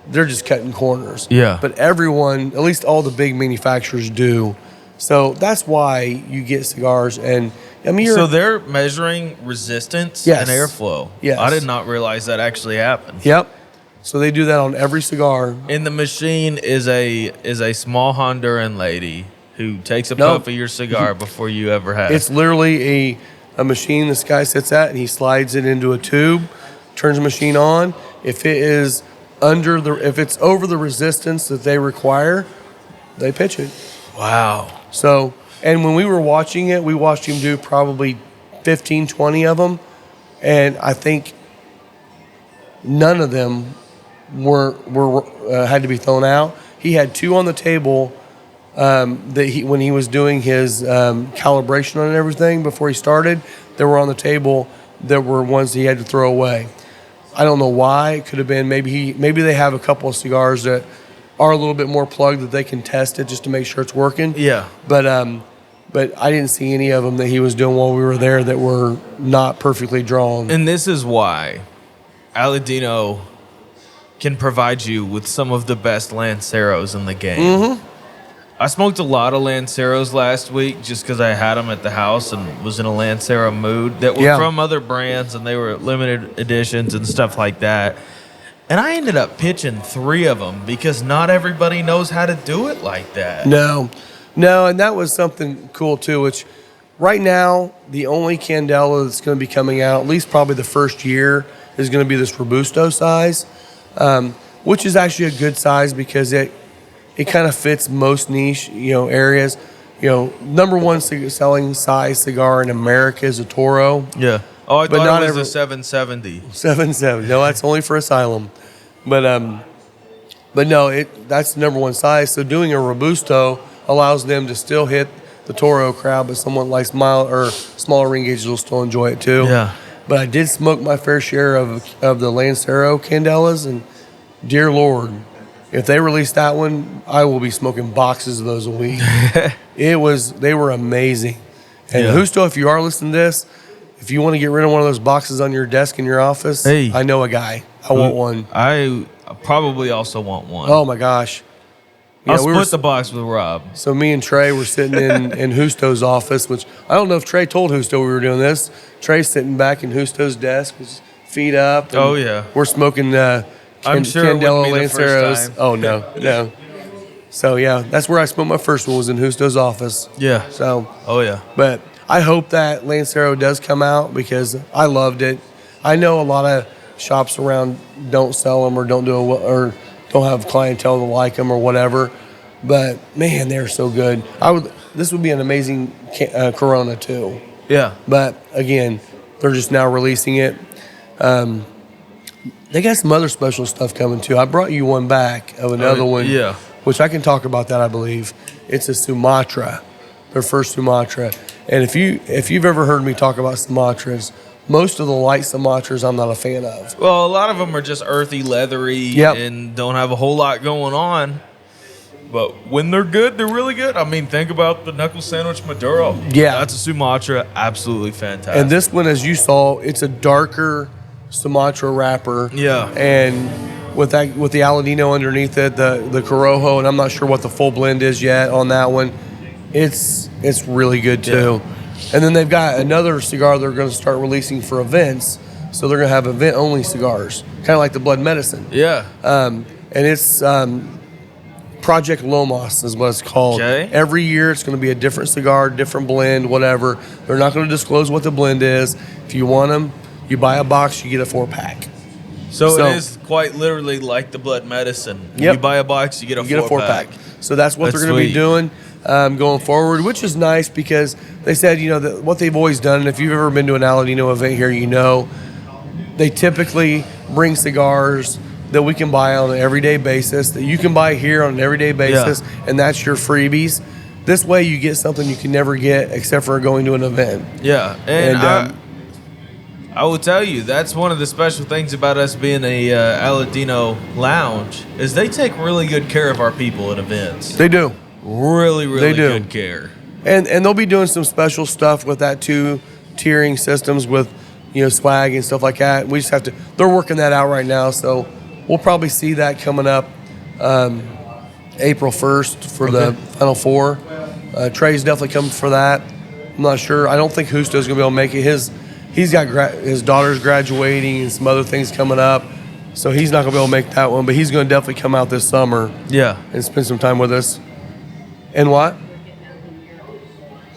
they're just cutting corners. Yeah. But everyone, at least all the big manufacturers do. So that's why you get cigars. And so they're measuring resistance and airflow. Yes. I did not realize that actually happened. Yep. So they do that on every cigar. And the machine is a small Honduran lady who takes a puff of your cigar before you ever have. It's literally a machine this guy sits at, and he slides it into a tube, turns the machine on. If it's over the resistance that they require, they pitch it. Wow. So, and when we were watching it, we watched him do probably 15, 20 of them, and I think none of them were had to be thrown out. He had 2 on the table when he was doing his calibration on everything before he started. That were on the table that were ones he had to throw away. I don't know why. It could have been maybe they have a couple of cigars that are a little bit more plugged that they can test it just to make sure it's working. Yeah. But I didn't see any of them that he was doing while we were there that were not perfectly drawn. And this is why Aladino can provide you with some of the best Lanceros in the game. Mm-hmm. I smoked a lot of Lanceros last week just because I had them at the house and was in a Lancero mood that were from other brands, and they were limited editions and stuff like that. And I ended up pitching 3 of them because not everybody knows how to do it like that. No, and that was something cool too, which right now the only Candela that's going to be coming out, at least probably the first year, is going to be this Robusto size, which is actually a good size because it kind of fits most niche areas. Number one selling size cigar in America is a Toro. Yeah. Oh, I thought it was a 770. 770. No, that's only for Asylum. But no, that's the number one size. So doing a Robusto allows them to still hit the Toro crowd, but someone likes smaller ring gauges will still enjoy it too. Yeah. But I did smoke my fair share of the Licensor Candelas, and dear Lord, if they release that one, I will be smoking boxes of those a week. They were amazing. And Justo, if you are listening to this, if you want to get rid of one of those boxes on your desk in your office, hey, I know a guy. I want one. I probably also want one. Oh my gosh. I'll split the box with Rob. So me and Trey were sitting in Justo's office, which I don't know if Trey told Justo we were doing this. Trey's sitting back in Justo's desk with his feet up. Oh, yeah. We're smoking I'm sure Candela it wouldn't be the first Lanceros. time. Oh, no. So, yeah, that's where I smoked my first one, was in Justo's office. Yeah. So. Oh, yeah. But I hope that Lancero does come out because I loved it. I know a lot of shops around don't sell them or don't have clientele to like them or whatever. But, man, they're so good. This would be an amazing Corona, too. Yeah. But, again, they're just now releasing it. They got some other special stuff coming, too. I brought you one back of another one. Yeah. Which I can talk about that, I believe. It's a Sumatra, their first Sumatra. And if you've ever heard me talk about Sumatras, most of the light Sumatras I'm not a fan of. Well, a lot of them are just earthy, leathery, and don't have a whole lot going on. But when they're good, they're really good. I mean, think about the Knuckle Sandwich Maduro. Yeah. That's a Sumatra. Absolutely fantastic. And this one, as you saw, it's a darker Sumatra wrapper. Yeah. And with the Aladino underneath it, the Corojo, and I'm not sure what the full blend is yet on that one. It's really good too. Yeah. And then they've got another cigar they're going to start releasing for events. So they're going to have event-only cigars, kind of like the Blood Medicine. Yeah. And it's Project Lomos is what it's called. Okay. Every year it's going to be a different cigar, different blend, whatever. They're not going to disclose what the blend is. If you want them, you buy a box, you get a 4-pack. So it is quite literally like the Blood Medicine. Yep. You buy a box, you get a 4-pack. So that's what they're going to be doing going forward, which is nice because they said, what they've always done, and if you've ever been to an Aladino event here, they typically bring cigars that we can buy on an everyday basis, that you can buy here on an everyday basis, and that's your freebies. This way you get something you can never get except for going to an event. Yeah, and I will tell you, that's one of the special things about us being a Aladino lounge is they take really good care of our people at events. They do. Really, really good care. And they'll be doing some special stuff with that too, tiering systems with, swag and stuff like that. We just have to, they're working that out right now, so we'll probably see that coming up April 1st for the Final Four. Trey's definitely coming for that. I'm not sure. I don't think Justo's going to be able to make it. He's got his daughter's graduating and some other things coming up, so he's not going to be able to make that one, but he's going to definitely come out this summer and spend some time with us. And what?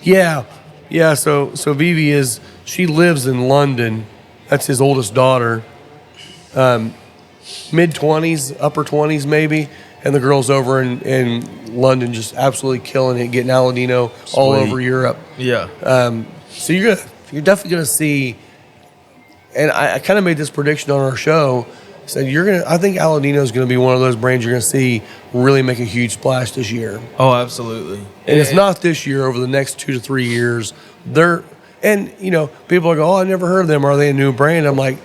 Yeah, so Vivi she lives in London. That's his oldest daughter. Mid-20s, upper 20s maybe, and the girl's over in London just absolutely killing it, getting Aladino all over Europe. Yeah. So you're definitely going to see, and I kind of made this prediction on our show, said I think Aladino is going to be one of those brands you're going to see really make a huge splash this year. Oh, absolutely. And if not this year, over the next 2 to 3 years, people are going, oh, I never heard of them. Are they a new brand? I'm like,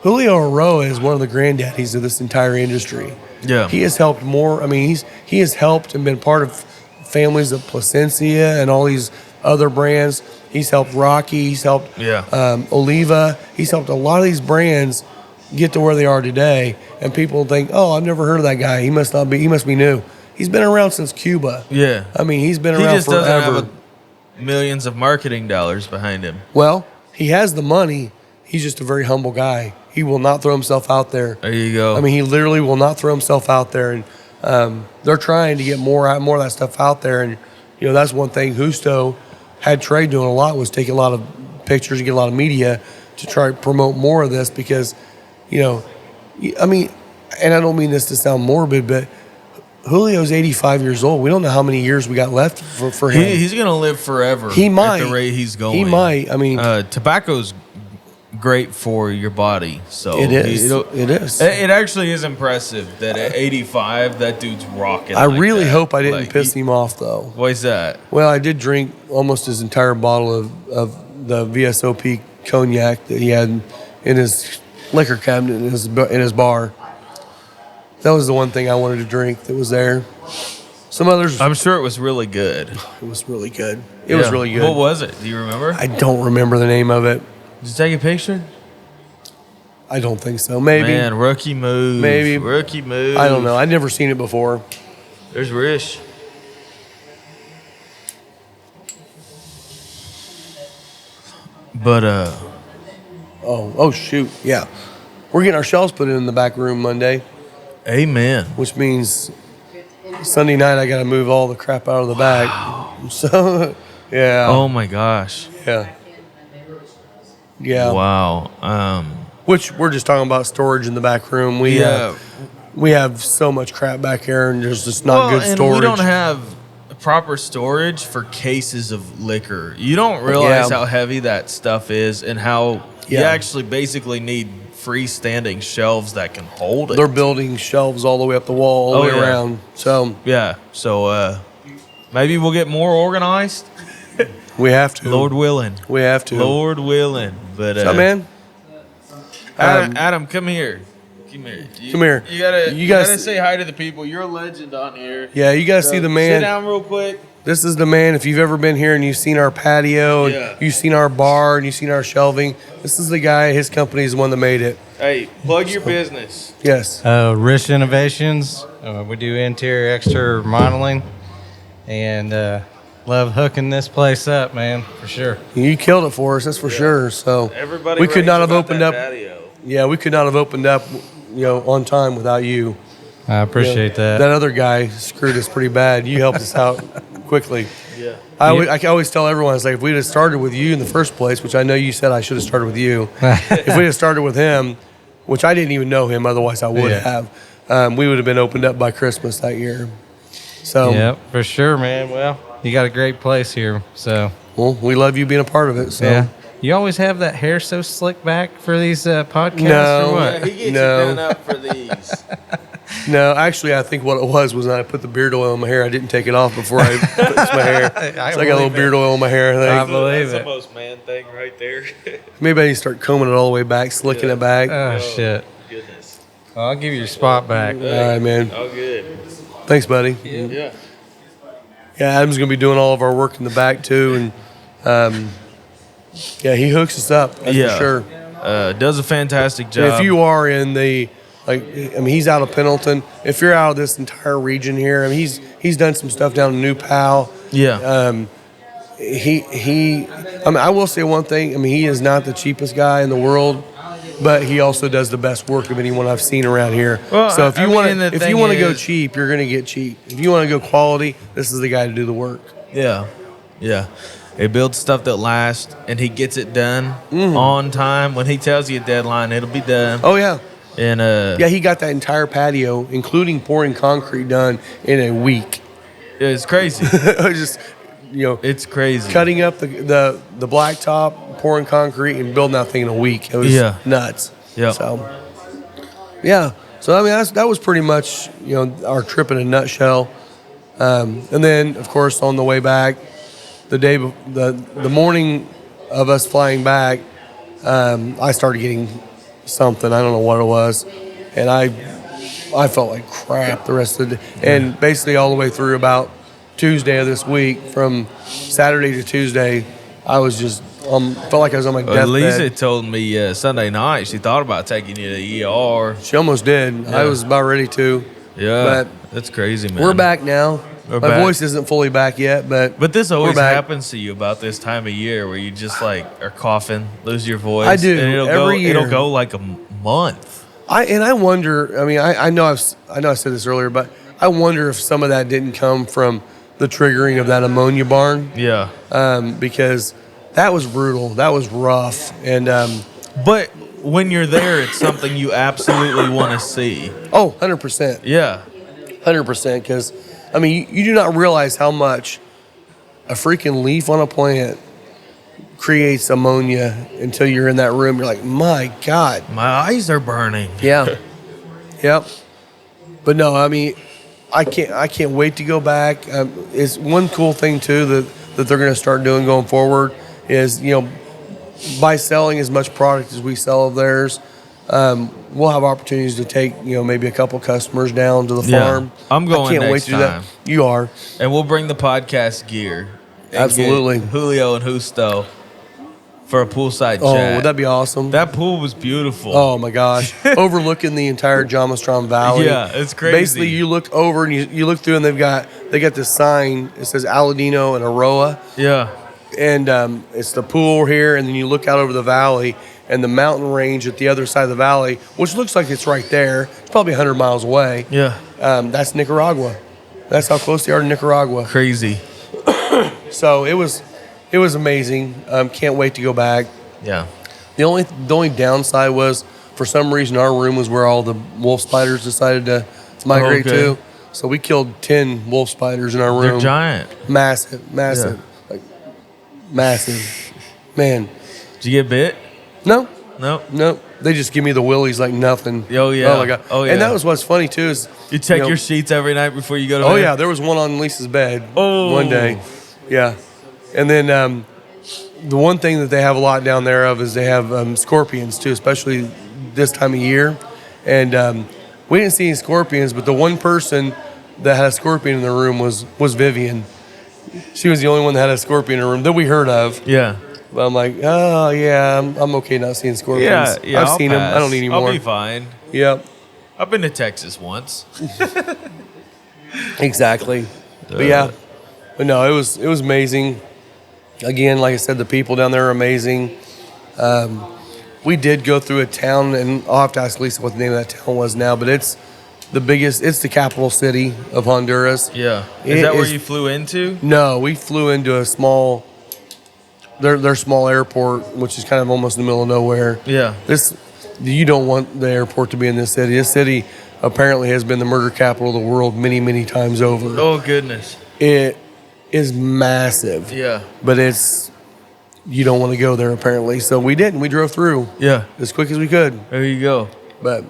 Julio Aroa is one of the granddaddies of this entire industry. Yeah. He has helped he has helped and been part of families of Plasencia and all these other brands. He's helped Rocky. He's helped Oliva. He's helped a lot of these brands get to where they are today. And people think, oh, I've never heard of that guy. He must be new. He's been around since Cuba. Yeah. I mean, he's been around forever. Doesn't have millions of marketing dollars behind him. Well, he has the money. He's just a very humble guy. He will not throw himself out there. There you go. I mean, he literally will not throw himself out there. And they're trying to get more of that stuff out there. And, that's one thing Justo had Trey doing a lot, was taking a lot of pictures and get a lot of media to try to promote more of this because, I mean, and I don't mean this to sound morbid, but Julio's 85 years old. We don't know how many years we got left for him. He's going to live forever. He might. At the rate he's going. He might. I mean, tobacco's great for your body. So it is. It is. It actually is impressive that at 85, that dude's rocking. I really hope I didn't piss him off, though. Why is that? Well, I did drink almost his entire bottle of the VSOP cognac that he had in his liquor cabinet in his bar. That was the one thing I wanted to drink that was there. Some others. I'm sure it was really good. It was really good. It was really good. What was it? Do you remember? I don't remember the name of it. Did you take a picture? I don't think so. Maybe. Man, rookie move. Maybe. Rookie move. I don't know. I'd never seen it before. There's Rish. But, Oh, shoot. Yeah. We're getting our shelves put in the back room Monday. Amen. Which means Sunday night I got to move all the crap out of the bag. So, yeah. Oh, my gosh. Yeah. Yeah. Wow. Which we're just talking about storage in the back room. We have so much crap back here, and there's just not good storage. And we don't have proper storage for cases of liquor. You don't realize how heavy that stuff is and how you actually basically need freestanding shelves that can hold it. They're building shelves all the way up the wall, all the way around. So maybe we'll get more organized. We have to. Lord willing. We have to. Lord willing. But so, man. Adam, come here. Come here. Come here. You gotta say hi to the people. You're a legend on here. Yeah, you gotta see the man. Sit down real quick. This is the man. If you've ever been here and you've seen our patio, and you've seen our bar, and you've seen our shelving, this is the guy. His company is the one that made it. Hey, plug your business. Yes. Rich Innovations. We do interior, exterior remodeling, and love hooking this place up, man, for sure. You killed it for us, that's for sure. So everybody, we could not have opened up. Patio. Yeah, we could not have opened up, on time without you. I appreciate that. That other guy screwed us pretty bad. You helped us out quickly. Yeah. I always tell everyone, it's like, if we'd have started with you in the first place, which I know you said I should have started with you, if we'd have started with him, which I didn't even know him, otherwise I would have, we would have been opened up by Christmas that year. So. Yep, for sure, man. Well, you got a great place here, so. Well, we love you being a part of it. So. Yeah. You always have that hair so slick back for these podcasts, no, or what? Yeah, he gets you done up for these. No, actually, I think what it was I put the beard oil in my hair. I didn't take it off before I put my hair. So I got a little beard oil in my hair. I believe That's it. the most man thing right there. Maybe I need to start combing it all the way back, slicking it back. Oh, shit. Goodness. Well, I'll give you your spot back. All right, man. Oh, good. Thanks, buddy. Yeah. Yeah, Adam's going to be doing all of our work in the back, too. And, he hooks us up, that's for sure. Does a fantastic job. And if you are in he's out of Pendleton. If you're out of this entire region here, he's done some stuff down in New Pal. Yeah. I will say one thing. He is not the cheapest guy in the world, but he also does the best work of anyone I've seen around here. Well, so if you want to go is- cheap, you're going to get cheap. If you want to go quality, this is the guy to do the work. Yeah. Yeah. He builds stuff that lasts, and he gets it done on time. When he tells you a deadline, it'll be done. Oh, yeah. And he got that entire patio, including pouring concrete, done in a week. it's crazy. Just, It's crazy. cutting up the blacktop, pouring concrete, and building that thing in a week. It was nuts. Yeah. So, that was pretty much our trip in a nutshell. And then, of course, on the way back, the morning of us flying back, I started getting something. I don't know what it was, and I felt like crap the rest of the day. And basically all the way through about Tuesday of this week, from Saturday to Tuesday, I was just felt like I was on my deathbed. Lisa told me Sunday night she thought about taking you to the ER. She almost did. I was about ready to. Yeah, but that's crazy, man. We're back now. My voice isn't fully back yet, but this always happens to you about this time of year where you just are coughing, lose your voice. I do. And every year. It'll go like a month. I wonder. I know I said this earlier, but I wonder if some of that didn't come from the triggering of that ammonia barn. Yeah. Because that was brutal. That was rough. And but when you're there, it's something you absolutely want to see. Oh, 100%. Yeah. 100%. Because you do not realize how much a freaking leaf on a plant creates ammonia until you're in that room. You're like, my God. My eyes are burning. Yeah. Yep. But no, I mean, I can't wait to go back. It's one cool thing too that they're going to start doing going forward is, by selling as much product as we sell of theirs, we'll have opportunities to take, maybe a couple customers down to the farm. I'm going I can't wait next to do that. time. You are. And we'll bring the podcast gear. And Absolutely. get Julio and Justo for a poolside chat. Oh, would that be awesome? That pool was beautiful. Oh my gosh. Overlooking the entire Jamastron Valley. Yeah, it's crazy. Basically you look over and you look through and they got this sign. It says Aladino and Aroa. Yeah. And it's the pool here, and then you look out over the valley and the mountain range at the other side of the valley, which looks like it's right there. It's probably 100 miles away. Yeah. That's Nicaragua. That's how close they are to Nicaragua. Crazy. So it was amazing. Can't wait to go back. Yeah. The only downside was, for some reason, our room was where all the wolf spiders decided to migrate to. So we killed 10 wolf spiders in our room. They're giant. Massive. Yeah. Like, massive. Man. Did you get bit? No. No. They just give me the willies like nothing. Oh, yeah. Oh, my God. Oh, yeah. And that was what's funny, too, is... You check your sheets every night before you go to bed? Oh, yeah. There was one on Lisa's bed one day. Oh. Yeah. And then the one thing that they have a lot down there of is they have scorpions, too, especially this time of year. And we didn't see any scorpions, but the one person that had a scorpion in the room was Vivian. She was the only one that had a scorpion in her room that we heard of. Yeah. But I'm like, oh, yeah, I'm okay not seeing scorpions. Yeah, I've seen them. I don't need any more. I'll be fine. Yep. I've been to Texas once. Exactly. But yeah. But no, it was amazing. Again, like I said, the people down there are amazing. We did go through a town, and I'll have to ask Lisa what the name of that town was now, but it's the capital city of Honduras. Yeah. Is that where you flew into? No, we flew into a small, their small airport, which is kind of almost in the middle of nowhere. Yeah. You don't want the airport to be in this city. This city apparently has been the murder capital of the world many, many times over. Oh, goodness. It is massive. Yeah. But you don't want to go there apparently. So we didn't. We drove through. Yeah. As quick as we could. There you go. But.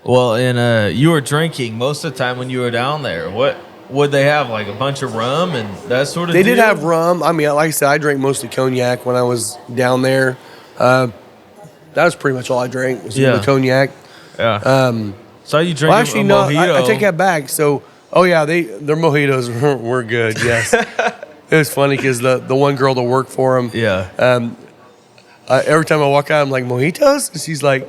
Well, and you were drinking most of the time when you were down there. What would they have? Like a bunch of rum and that sort of They deal? did have rum. I mean, like I said, I drank mostly cognac when I was down there. That was pretty much all I drank was the cognac. Yeah. So you drink actually, a no, mojito. I take that back. So, their mojitos were good, yes. It was funny because the one girl that worked for them, every time I walk out, I'm like, mojitos? And she's like,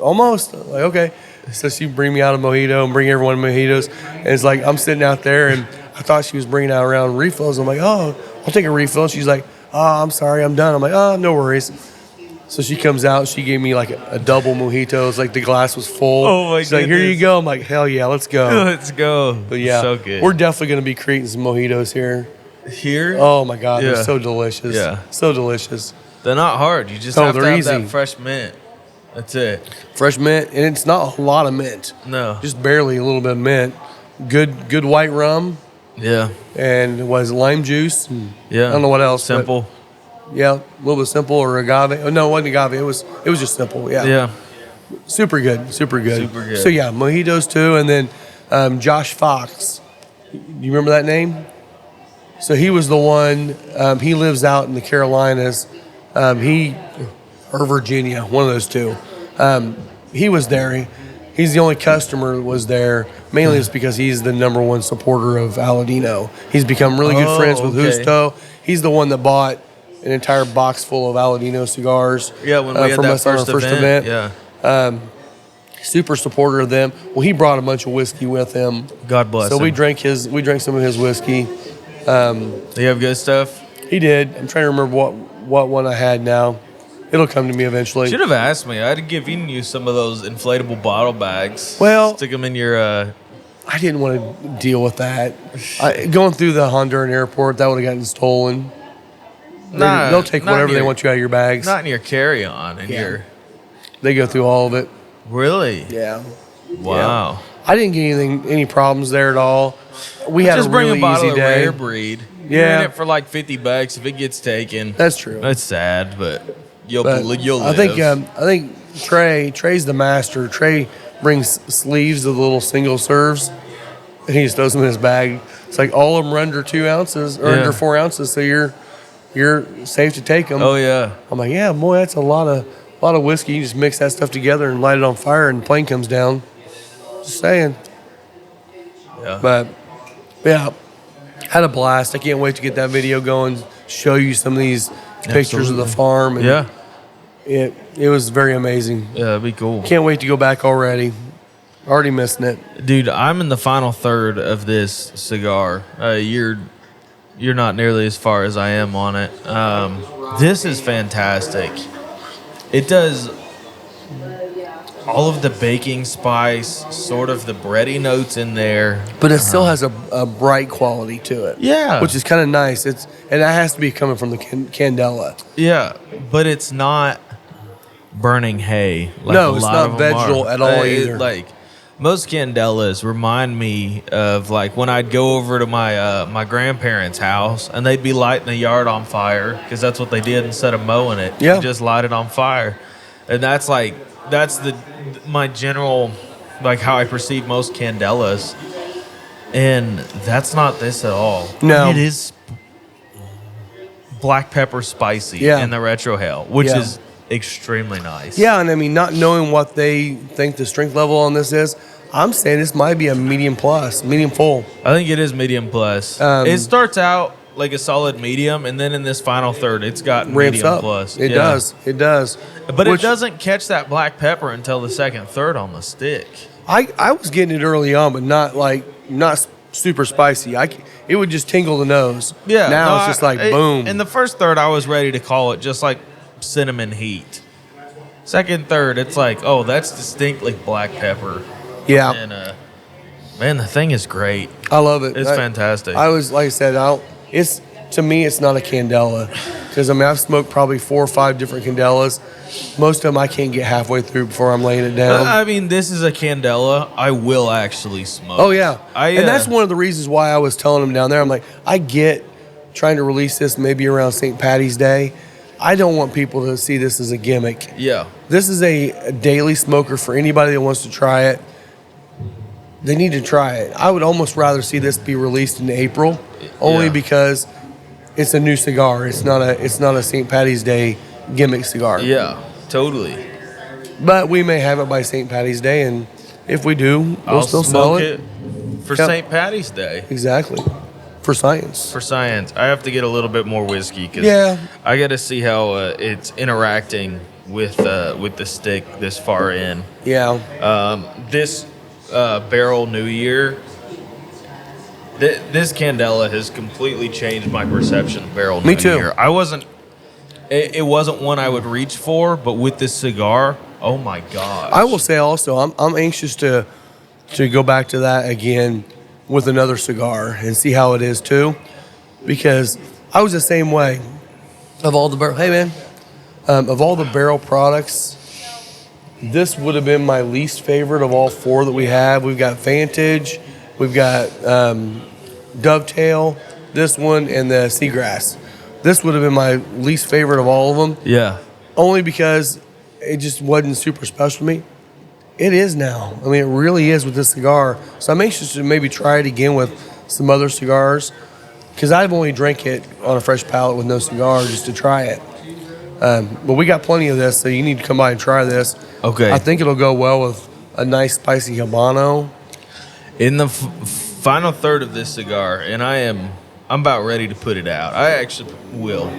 almost. I'm like, okay. So she bring me out a mojito and bring everyone mojitos. And it's like, I'm sitting out there, and I thought she was bringing out around refills. I'm like, oh, I'll take a refill. She's like, oh, I'm sorry, I'm done. I'm like, oh, no worries. So she comes out. She gave me like a double mojito. It's like the glass was full. Oh, my She's like, here you go. I'm like, hell yeah, let's go. Let's go. But yeah, so good. we're definitely going to be creating some mojitos here. Here? Oh, my God. Yeah. They're so delicious. Yeah. So delicious. They're not hard. You just have to they're have easy. that fresh mint. That's it. Fresh mint. And it's not a lot of mint. No. Just barely a little bit of mint. Good white rum. Yeah. And lime juice. Yeah. I don't know what else. Simple. Yeah, a little bit simple, or agave. Oh, no, it wasn't agave. It was just simple. Yeah. Yeah. Super good. Super good. Super good. So yeah, mojitos too, and then Josh Fox. You remember that name? So he was the one. He lives out in the Carolinas. Or Virginia, one of those two. He was there. He's the only customer that was there. Mainly it's because he's the number one supporter of Aladino. He's become really good friends with Justo. He's the one that bought an entire box full of Aladino cigars. Yeah, when we had from that us on our first event. Yeah. Super supporter of them. Well, he brought a bunch of whiskey with him. God bless him. So we drank some of his whiskey. Do you have good stuff? He did. I'm trying to remember what one I had now. It'll come to me eventually. Should have asked me. I'd have given you some of those inflatable bottle bags. Well, stick them in your. I didn't want to deal with that. Going through the Honduran airport, that would have gotten stolen. They'll take whatever they want you out of your bags. Not in your carry-on. They go through all of it. Really? Yeah. Wow. Yeah. I didn't get any problems there at all. We had just a bring really a bottle easy of day. rare breed. Yeah. You're in it for like $50. If it gets taken, That's true. That's sad, but you'll But live. I think Trey's the master. Trey brings sleeves of the little single serves, and he just throws them in his bag. It's like all of them are under 2 ounces or under 4 ounces, so you're safe to take them. Oh yeah. I'm like, yeah, boy, that's a lot of whiskey. You just mix that stuff together and light it on fire, and the plane comes down. Just saying. Yeah. But yeah, had a blast. I can't wait to get that video going. Show you some of these pictures of the farm. And Yeah. It was very amazing. Yeah, that'd be cool. Can't wait to go back already. Already missing it. Dude, I'm in the final third of this cigar. You're not nearly as far as I am on it. This is fantastic. It does all of the baking spice, sort of the bready notes in there. But it still has a bright quality to it. Yeah. Which is kind of nice. And that has to be coming from the Candela. Yeah, but it's not burning hay. Like No, a it's lot not of them vegetal are. at all either. Like most Candelas remind me of like when I'd go over to my grandparents' house and they'd be lighting the yard on fire because that's what they did instead of mowing it. Yeah. You just light it on fire, and that's my general like how I perceive most Candelas, and that's not this at all. No. It is black pepper spicy in the retro hell, which is extremely nice. Yeah, and I mean, not knowing what they think the strength level on this is, I'm saying this might be a medium plus, medium full. I think it is medium plus. It starts out like a solid medium, and then in this final third, it's gotten Ramps medium up. plus. It does. It does. But it doesn't catch that black pepper until the second third on the stick. I was getting it early on, but not super spicy. It would just tingle the nose. Yeah. Now it's just like boom. In the first third, I was ready to call it just like cinnamon heat. Second third, it's like, oh, that's distinctly black pepper. Yeah. And man, the thing is great. I love it. It's fantastic. I was like I said, to me it's not a Candela because I mean I've smoked probably 4 or 5 different Candelas. Most of them I can't get halfway through before I'm laying it down. I mean, this is a Candela I will actually smoke. Oh yeah, and that's one of the reasons why I was telling them down there. I'm like, I get trying to release this maybe around St. Patty's Day. I don't want people to see this as a gimmick. Yeah. This is a daily smoker for anybody that wants to try it. They need to try it. I would almost rather see this be released in April, only because it's a new cigar. It's not a St. Patty's Day gimmick cigar. Yeah, totally. But we may have it by St. Patty's Day, and if we do, we'll still sell it. For St. Patty's Day. Exactly. For science. For science. I have to get a little bit more whiskey because I got to see how it's interacting with the stick this far in. Yeah. This Barrell New Year, this Candela has completely changed my perception of Barrell New Me too. Year. It wasn't one I would reach for, but with this cigar, oh my gosh. I will say also, I'm anxious to go back to that again with another cigar and see how it is too, because I was the same way. Of all the Barrell products, this would have been my least favorite of all 4 that we have. We've got Vantage, we've got Dovetail, this one, and the Seagrass. This would have been my least favorite of all of them. Yeah. Only because it just wasn't super special to me. It is now. I mean, it really is with this cigar. So I'm anxious to maybe try it again with some other cigars, because I've only drank it on a fresh palate with no cigar just to try it. But we got plenty of this, so you need to come by and try this. Okay. I think it'll go well with a nice spicy Habano. In the final third of this cigar, and I'm about ready to put it out. I actually will.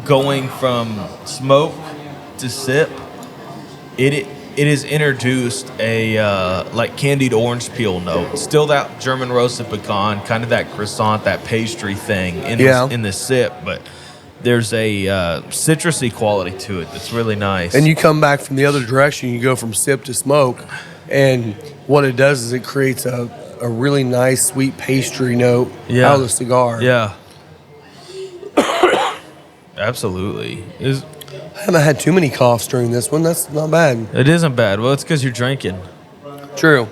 Going from smoke to sip, it has introduced a like candied orange peel note. Still that German roasted pecan, kind of that croissant, that pastry thing in the sip, but there's a citrusy quality to it that's really nice. And you come back from the other direction, you go from sip to smoke, and what it does is it creates a really nice sweet pastry note out of the cigar. Yeah. Absolutely. I haven't had too many coughs during this one. That's not bad. It isn't bad. Well, it's because you're drinking. True.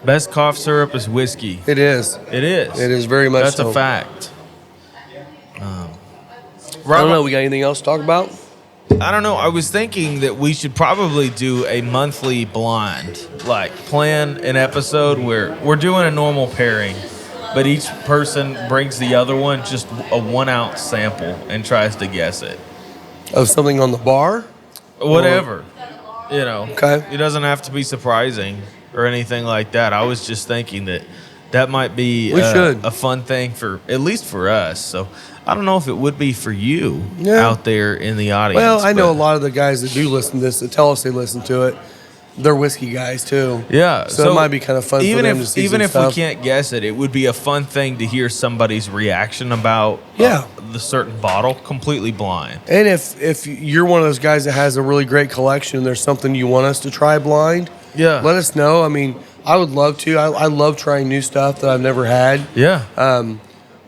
Best cough syrup is whiskey. It is. It is. It is very much That's so. a fact. I don't know. We got anything else to talk about? I don't know. I was thinking that we should probably do a monthly blind, like plan an episode where we're doing a normal pairing, but each person brings the other one just a 1 ounce sample and tries to guess it. Of something on the bar? Whatever. You know. Okay. It doesn't have to be surprising or anything like that. I was just thinking that might be a fun thing for, at least for us. So I don't know if it would be for you out there in the audience. Well, I know a lot of the guys that do listen to this that tell us they listen to it. They're whiskey guys too. Yeah. So it might be kind of fun for them to see even some if stuff. we can't guess it, it would be a fun thing to hear somebody's reaction about the certain bottle completely blind. And if you're one of those guys that has a really great collection and there's something you want us to try blind, let us know. I mean, I would love to. I love trying new stuff that I've never had. Yeah.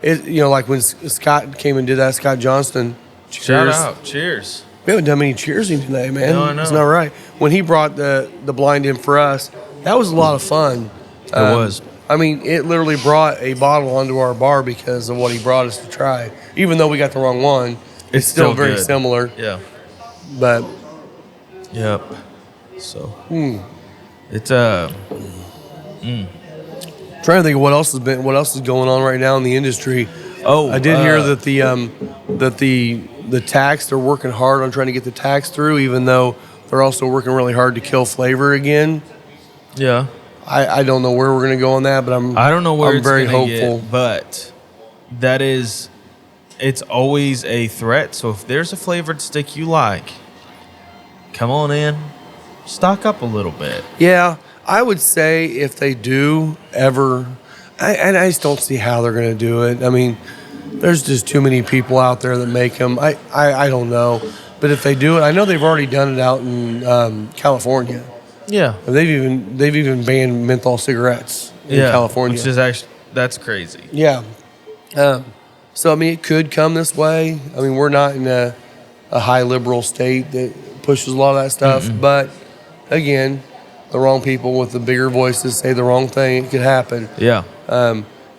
Like when Scott came and did that, Scott Johnston. Cheers. Shout out. Cheers. We haven't done many cheersing today, man. No, I know. It's not right. When he brought the blind in for us, that was a lot of fun. It was. I mean, it literally brought a bottle onto our bar because of what he brought us to try. Even though we got the wrong one, it's still very good. similar. Yeah. But. Yep. So. It's Trying to think of what else is going on right now in the industry. Oh, I did hear that the tax, they're working hard on trying to get the tax through, even though they're also working really hard to kill flavor again. Yeah. I don't know where we're going to go on that, but I don't know where I'm it's very gonna hopeful. Get, but it's always a threat. So if there's a flavored stick you like, come on in, stock up a little bit. Yeah, I would say if they do ever, I just don't see how they're going to do it. I mean, there's just too many people out there that make them. I don't know. But if they do it, I know they've already done it out in California. Yeah. They've even banned menthol cigarettes in California. Which is actually, that's crazy. Yeah. So, I mean, it could come this way. I mean, we're not in a high liberal state that pushes a lot of that stuff. Mm-mm. But, again, the wrong people with the bigger voices say the wrong thing. It could happen. Yeah.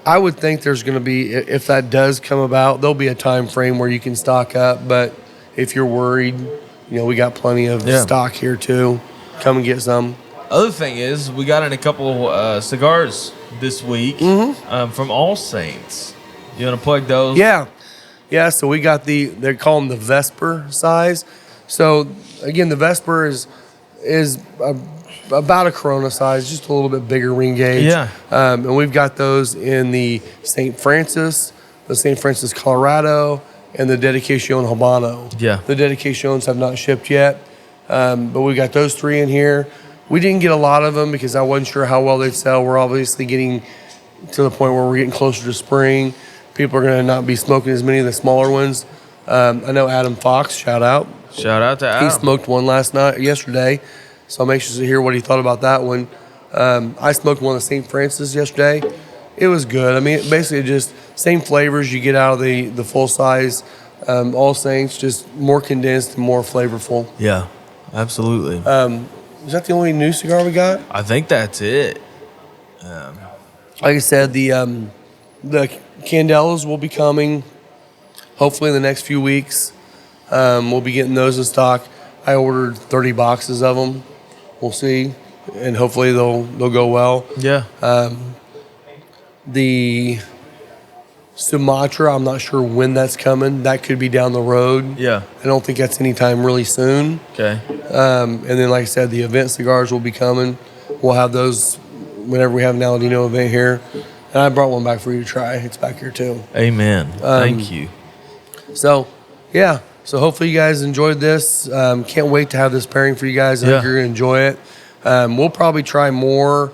I would think there's going to be, if that does come about, there'll be a time frame where you can stock up. But if you're worried, we got plenty of stock here too. Come and get some. Other thing is, we got in a couple cigars this week from All Saints. You want to plug those? Yeah. So we got they call them the Vesper size. So again, the Vesper is about a Corona size, just a little bit bigger ring gauge. Yeah. And we've got those in the St. Francis, Colorado, and the Dedicación Habano. Yeah. The Dedicaciones have not shipped yet, but we got those 3 in here. We didn't get a lot of them because I wasn't sure how well they'd sell. We're obviously getting to the point where we're getting closer to spring. People are going to not be smoking as many of the smaller ones. I know Adam Fox, shout out. Shout out to Adam. He smoked one yesterday. So I'm anxious to hear what he thought about that one. I smoked one of the St. Francis yesterday. It was good. I mean, basically just same flavors you get out of the full size All Saints, just more condensed and more flavorful. Yeah, absolutely. Is that the only new cigar we got? I think that's it. Like I said, the Candelas will be coming hopefully in the next few weeks. We'll be getting those in stock. I ordered 30 boxes of them. We'll see, and hopefully they'll go well. Yeah. The Sumatra, I'm not sure when that's coming. That could be down the road. Yeah. I don't think that's anytime really soon. Okay. And then, like I said, the event cigars will be coming. We'll have those whenever we have an Aladino event here. And I brought one back for you to try. It's back here too. Amen. Thank you. So, yeah. So hopefully you guys enjoyed this. Can't wait to have this pairing for you guys. I think you're going to enjoy it. We'll probably try more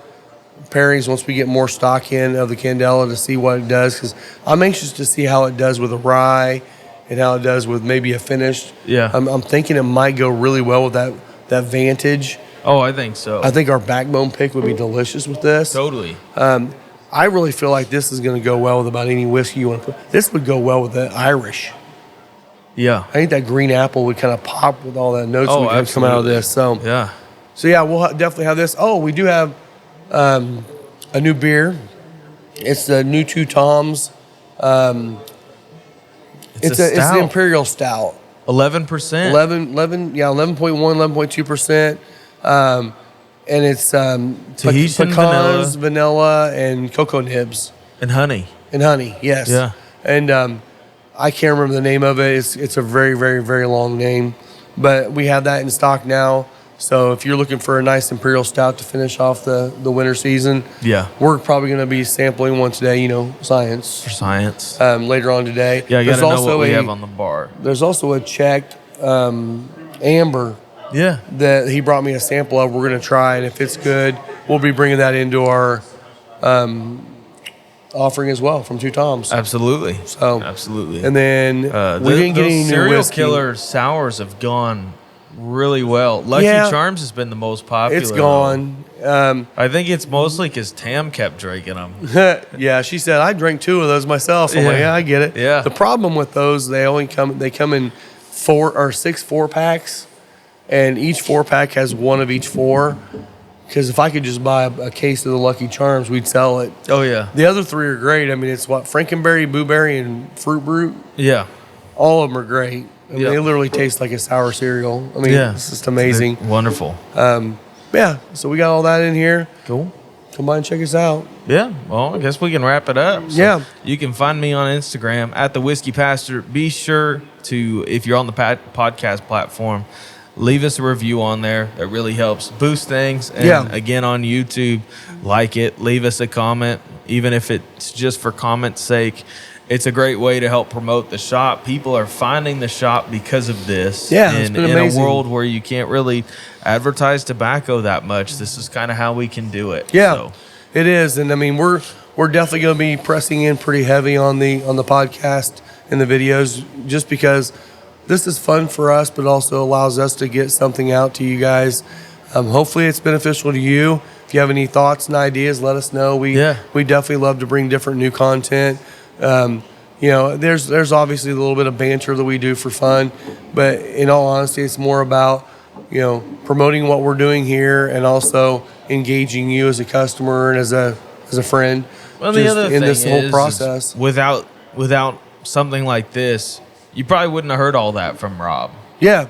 pairings once we get more stock in of the Candela to see what it does, because I'm anxious to see how it does with a rye and how it does with maybe a finished. Yeah. I'm thinking it might go really well with that Vantage. Oh, I think so. I think our backbone pick would be delicious with this. Totally. I really feel like this is going to go well with about any whiskey you want to put. This would go well with the Irish. Yeah. I think that green apple would kind of pop with all that notes that would come out of this. So yeah, we'll definitely have this. Oh, we do have a new beer. It's the new Two Toms. It's the Imperial Stout. 11%. 11.1, 11.2%. And it's Tahitian pecans, vanilla, and cocoa nibs. And honey. Yes. Yeah. And I can't remember the name of it. It's a very, very, very long name. But we have that in stock now. So if you're looking for a nice Imperial Stout to finish off the winter season, we're probably going to be sampling one today, science. For science. Later on today. Yeah, you got to know what we have on the bar. There's also a Czech amber that he brought me a sample of. We're going to try, and if it's good, we'll be bringing that into our offering as well from Two Toms. Absolutely. So absolutely. And then we didn't get any new serial whiskey. killer sours have gone really well. Lucky Charms has been the most popular. It's gone. I think it's mostly because Tam kept drinking them. Yeah, she said I drank 2 of those myself. I'm like, yeah, I get it. Yeah. The problem with those, they come in 4 or 6 4-packs, and each 4-pack has one of each 4. Because if I could just buy a case of the Lucky Charms, we'd sell it. Oh yeah. The other 3 are great. I mean, it's Frankenberry, Blueberry, and Fruit Brute. Yeah. All of them are great. I mean, they literally taste like a sour cereal. I mean, it's just amazing. They're wonderful. Yeah, so we got all that in here. Cool. Come by and check us out. Yeah, well, I guess we can wrap it up. So you can find me on Instagram at the Whiskey Pastor. Be sure to, if you're on the podcast platform, leave us a review on there. That really helps boost things. And again, on YouTube, like it, leave us a comment, even if it's just for comment's sake. It's a great way to help promote the shop. People are finding the shop because of this. Yeah, it's been amazing. In a world where you can't really advertise tobacco that much, this is kind of how we can do it. Yeah, so. It is. And I mean, we're definitely going to be pressing in pretty heavy on the podcast and the videos, just because this is fun for us, but also allows us to get something out to you guys. Hopefully it's beneficial to you. If you have any thoughts and ideas, let us know. We definitely love to bring different new content. There's obviously a little bit of banter that we do for fun, but in all honesty, it's more about, promoting what we're doing here and also engaging you as a customer and as a friend. Well, the other thing this whole process. Is without something like this, you probably wouldn't have heard all that from Rob. Yeah.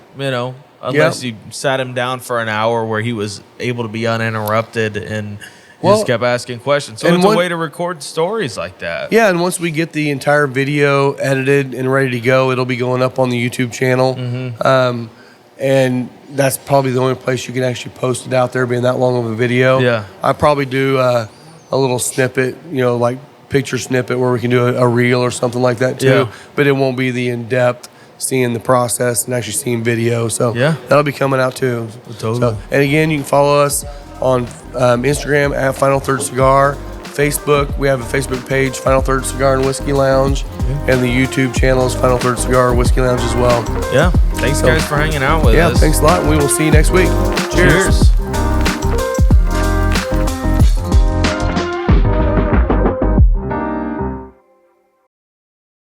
Unless you sat him down for an hour where he was able to be uninterrupted and just kept asking questions. So it's a way to record stories like that. Yeah, and once we get the entire video edited and ready to go, it'll be going up on the YouTube channel. Mm-hmm. And that's probably the only place you can actually post it out there, being that long of a video. Yeah. I probably do a little snippet, like picture snippet where we can do a reel or something like that too. Yeah. But it won't be the in-depth seeing the process and actually seeing video. So that'll be coming out too. Totally. So, and again, you can follow us on Instagram at Final Third Cigar. Facebook, we have a Facebook page, Final Third Cigar and Whiskey Lounge. And the YouTube channel is Final Third Cigar Whiskey Lounge as well. Yeah. Thanks, guys, for hanging out with us. Yeah, thanks a lot. We will see you next week. Cheers.